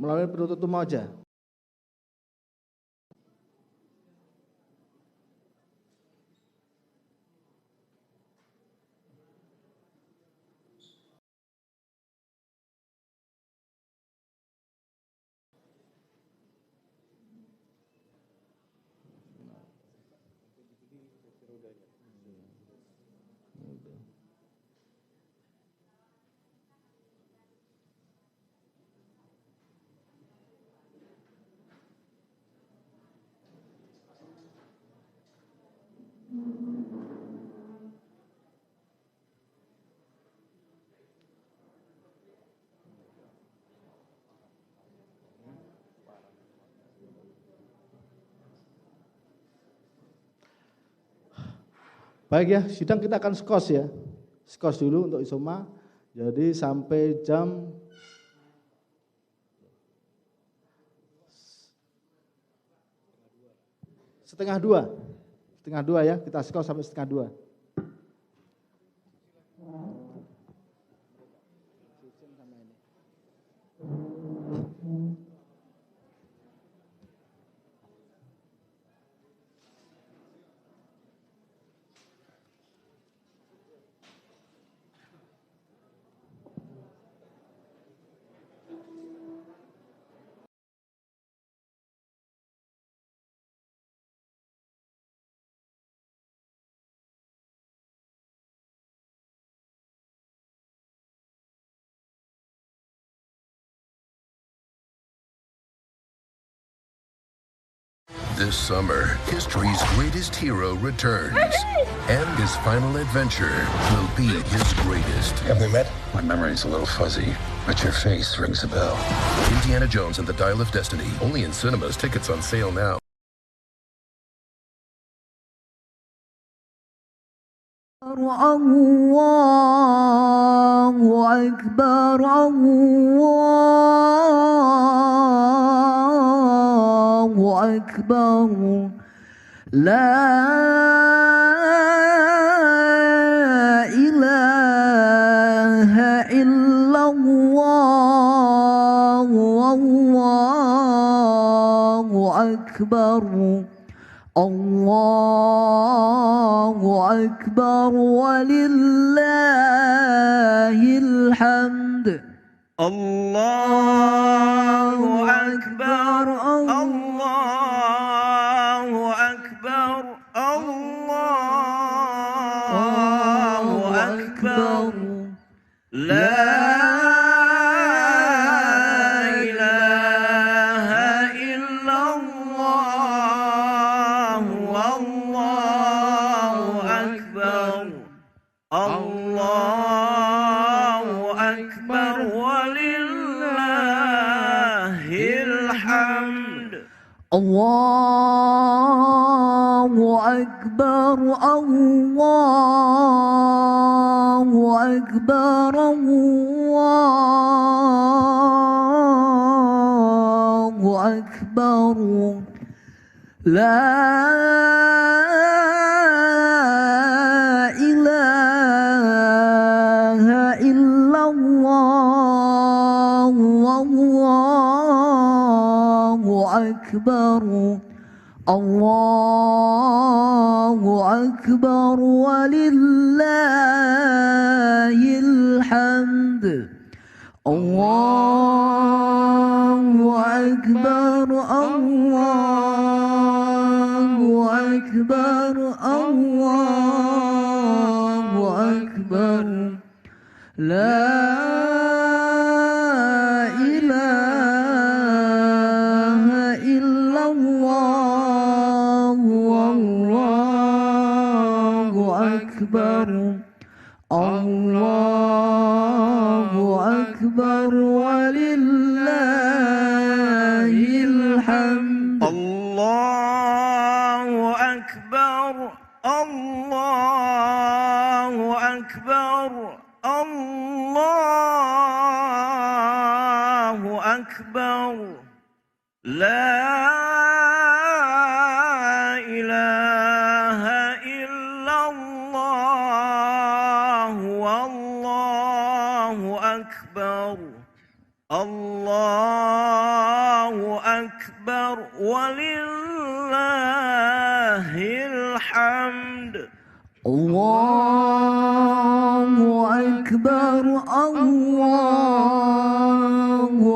Melalui penuntut umum aja. Baik ya, sidang kita akan skos ya. Skos dulu untuk isoma. Jadi sampai jam setengah dua ya, kita skos sampai setengah dua. This summer, history's greatest hero returns, and his final adventure will be his greatest. Have we met? My memory's a little fuzzy, but your face rings a bell. Indiana Jones and the Dial of Destiny, only in cinemas. Tickets on sale now. Allahu Akbar, Allahu Akbar, la ilaha illallah, Allahu Akbar. Allahu Akbar walillahil hamd. Allahu Akbar, Allahu Akbar, Allahu Akbar. La Allahu Akbar, Allahu Akbar, Allahu Akbar. La ilaha illallah, Allahu Akbar. Allahu Akbar walillahil hamd. Allahu Akbar, Allahu Akbar, Allahu Akbar. La Allahu Akbar walillahil hamd. Allahu Akbar, Allahu Akbar, Allahu Akbar, la ilaha illallah, wallahu akbar, Allahu akbar, walillahil hamd. Allahu akbar, Allahu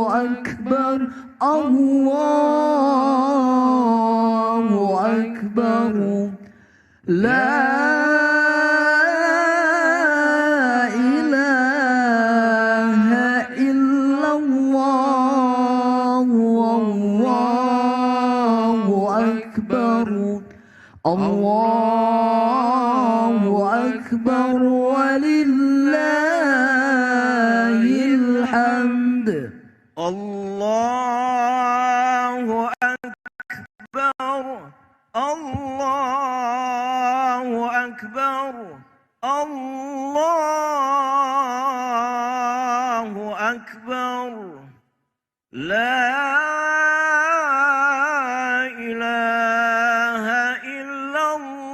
akbar, Allahu akbar, la ilaha illallah, wallahu akbar, Allahu akbar, walillahil hamd. Allahu akbar, Allahu akbar, Allahu akbar, la ilaha illallah,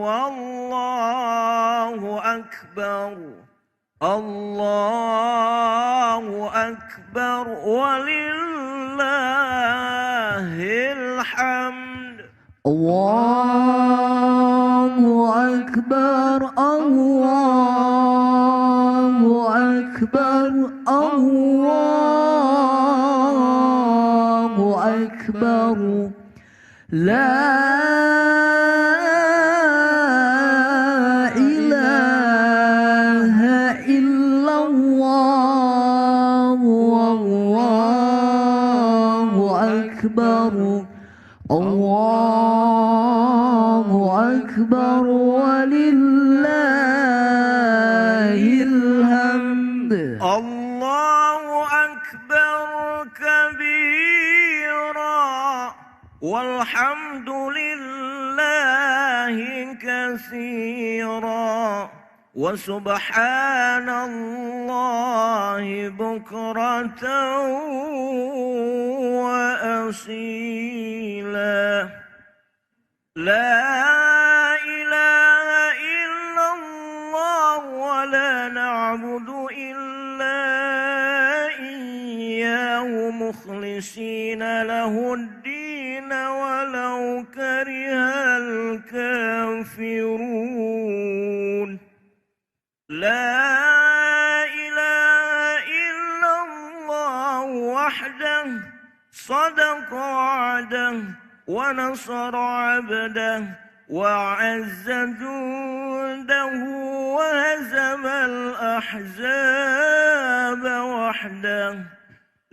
wallahu akbar, Allahu akbar, walillahil hamd. Allahu akbar, Allahu akbar, Allahu akbar, la ilaha illallah, wallahu akbar, Allahu akbar, walillahil hamd. Allahu akbar kabira, walhamdulillahi katsira, wa subhanallahi bukratan wa asila. La ilaha illallah wa la na'budu illa iyyahu mukhlisina lahud-din walau karihal kafirun. La ilaha illallah wahdahu sadaqa 'abdahu wa nasara 'abdahu wa 'azza jundahu wa hazama al-ahzaba wahdahu.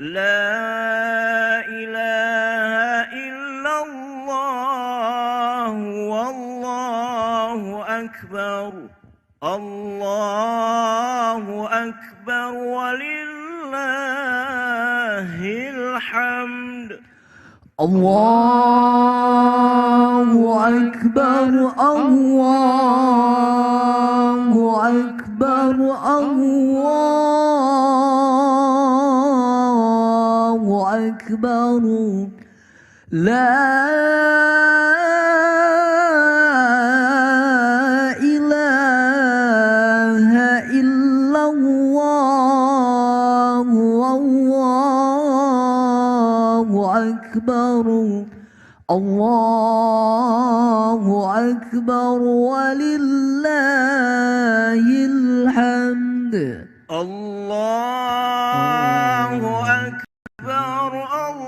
La ilaha illallah, wallahu akbar, Allahu akbar, walillahil hamd. Allahu akbar, Allahu akbar, Allahu akbar, la ilaha illallah, wallahu akbar, Allahu akbar, walillahil hamd. Allahu akbar, Allah.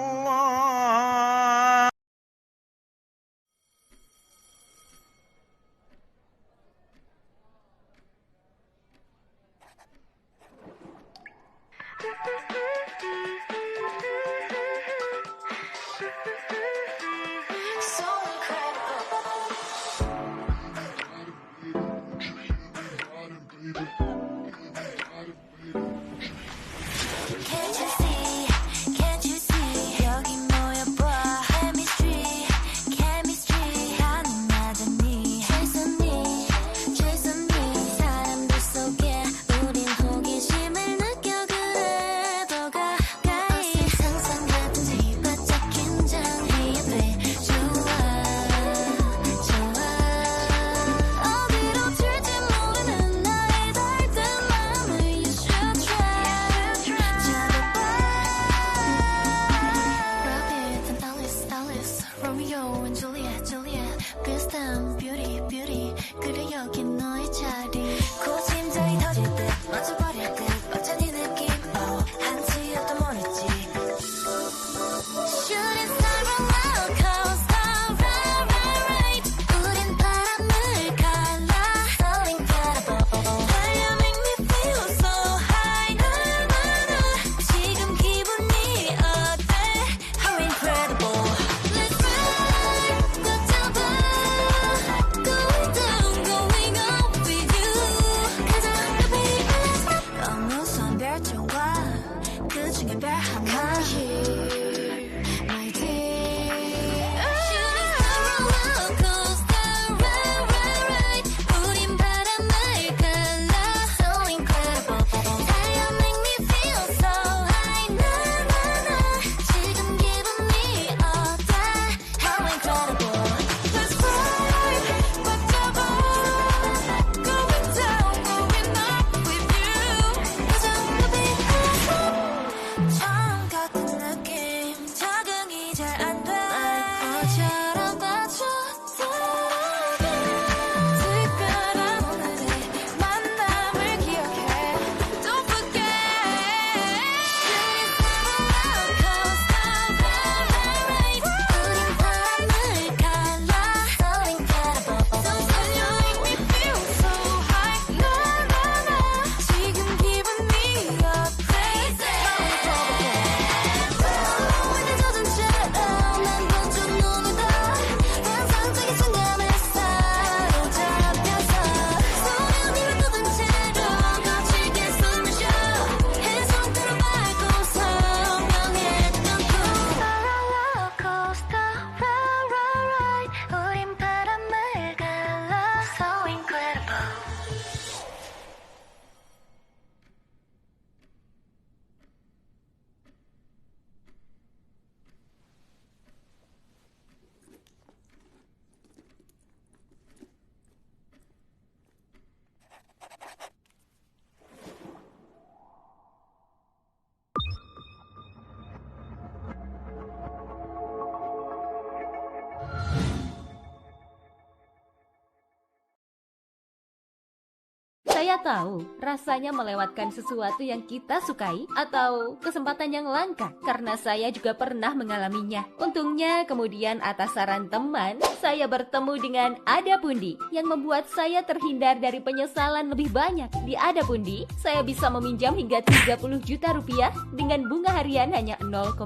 Saya tahu rasanya melewatkan sesuatu yang kita sukai atau kesempatan yang langka, karena saya juga pernah mengalaminya. Untungnya kemudian atas saran teman, saya bertemu dengan Adapundi yang membuat saya terhindar dari penyesalan lebih banyak. Di Adapundi, saya bisa meminjam hingga 30 juta rupiah dengan bunga harian hanya 0,03%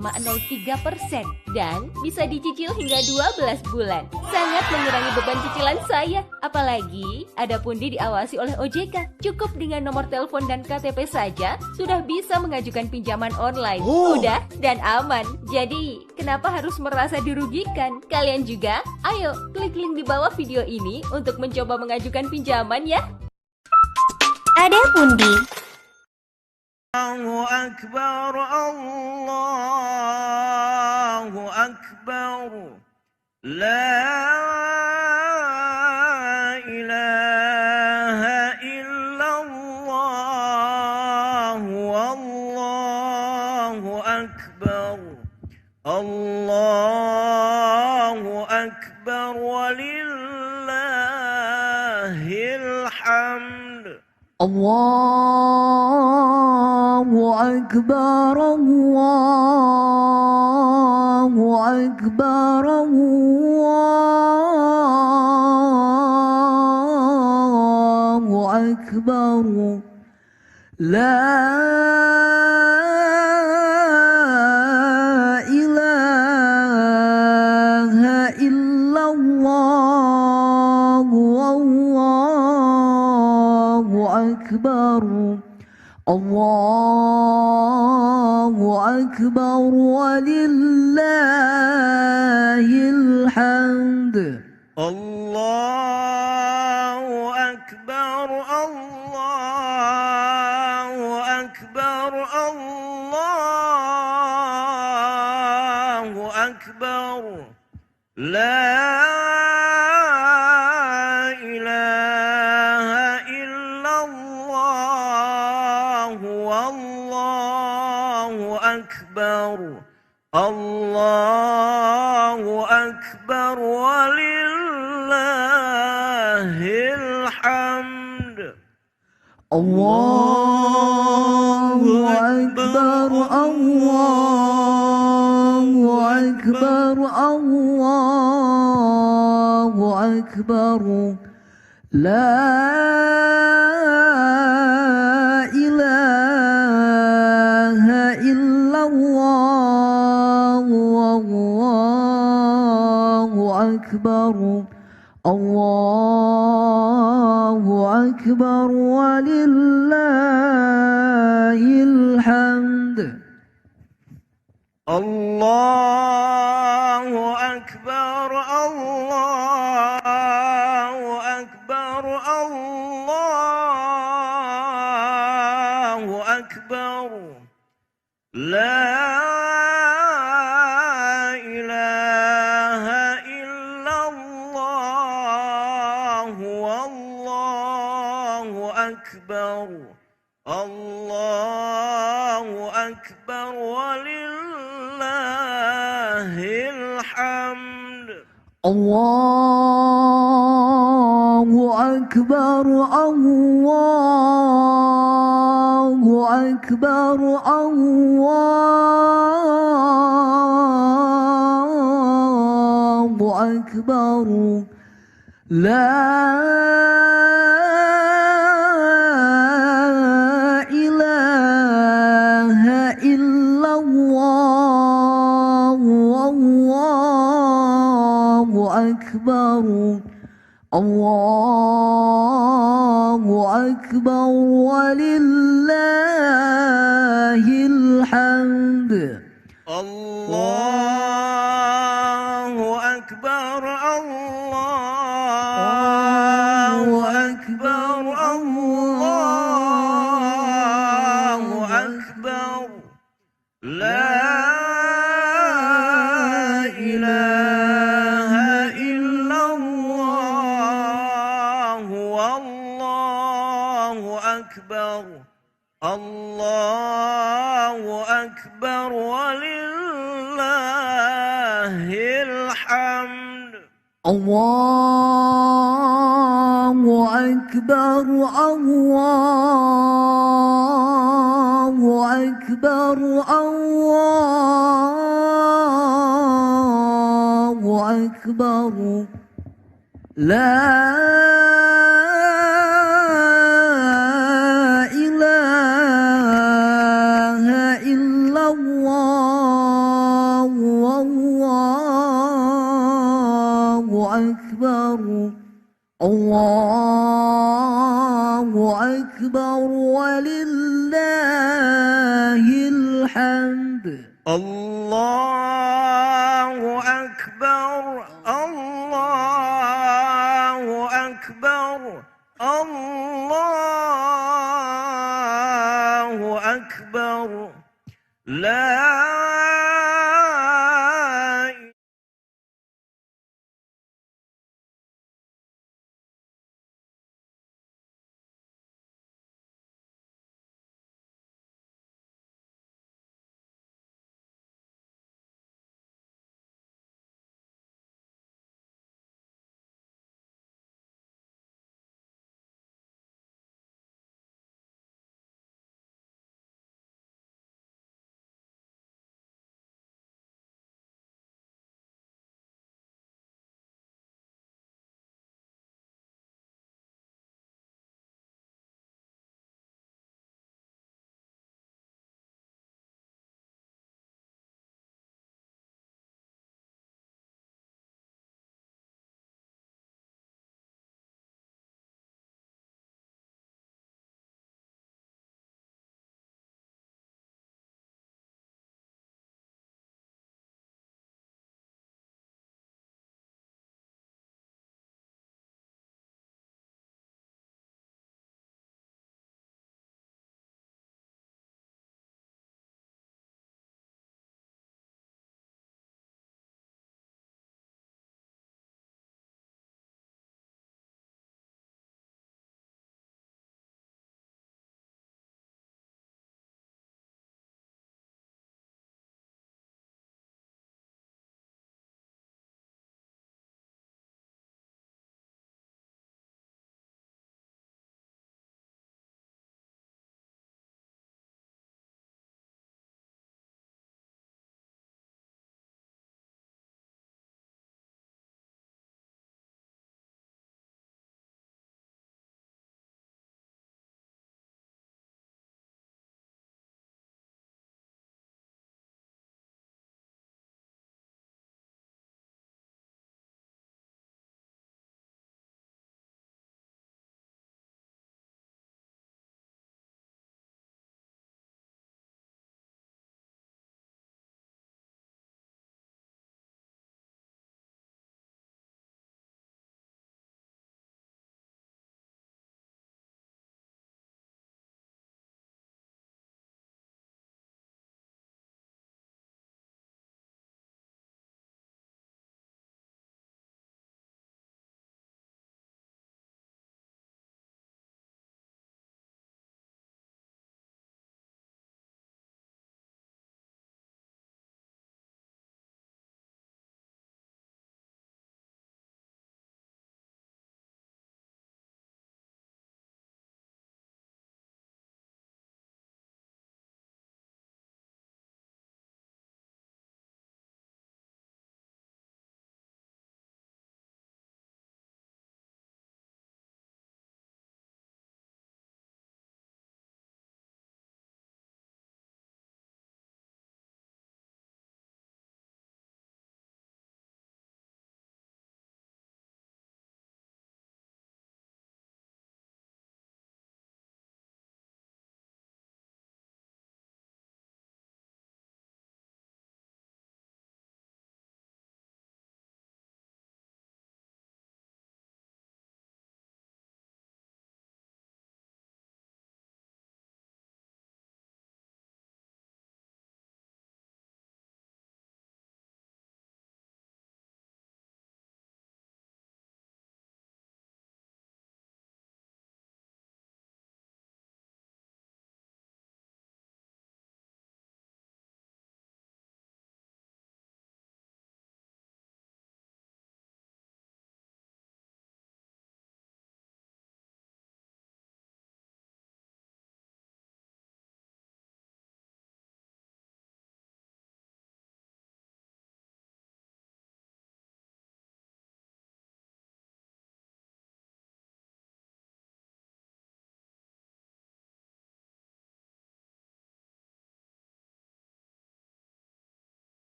dan bisa dicicil hingga 12 bulan. Sangat mengurangi beban cicilan saya. Apalagi Adapundi diawasi oleh OJK. Cukup dengan nomor telepon dan KTP saja sudah bisa mengajukan pinjaman online. Mudah dan aman. Jadi, kenapa harus merasa dirugikan? Kalian juga? Ayo, klik link di bawah video ini untuk mencoba mengajukan pinjaman ya. Adapundi. Allahu Akbar, Allahu Akbar, la ilaha illallah, wallahu akbar, Allahu akbar, walillahil hamd. Allahu akbar, Allahu akbar, Allahu akbar, la ilaha illallah, wallahu akbar, Allahu akbar, walillahil hamd. Allahu akbar, Allahu akbar, Allahu akbar, la ilaha illallah, wallahu akbar, Allahu akbar, walillahil hamd. Allahu akbar, Allahu akbar, Allahu akbar, la ilaha illallah, wallahu akbar, Allahu akbar, walillahil hamd. Allahu akbar, Allahu akbar, Allahu akbar, la ilaha illallah, wallahu akbar, Allahu akbar, walillahil hamd. Allahu akbar, Allahu akbar, Allahu akbar, la ilaha illallah, wallahu akbar, Allahu akbar, walillahil hamd. Allahu akbar, Allahu akbar, Allahu akbar, la ilaha illallah, wallahu akbar, Allahu akbar, walillahil hamd. Allahu akbar. أكبر الله أكبر الله أكبر لا إله إلا الله والله أكبر الله أكبر ولله الحمد الله أكبر الله أكبر الله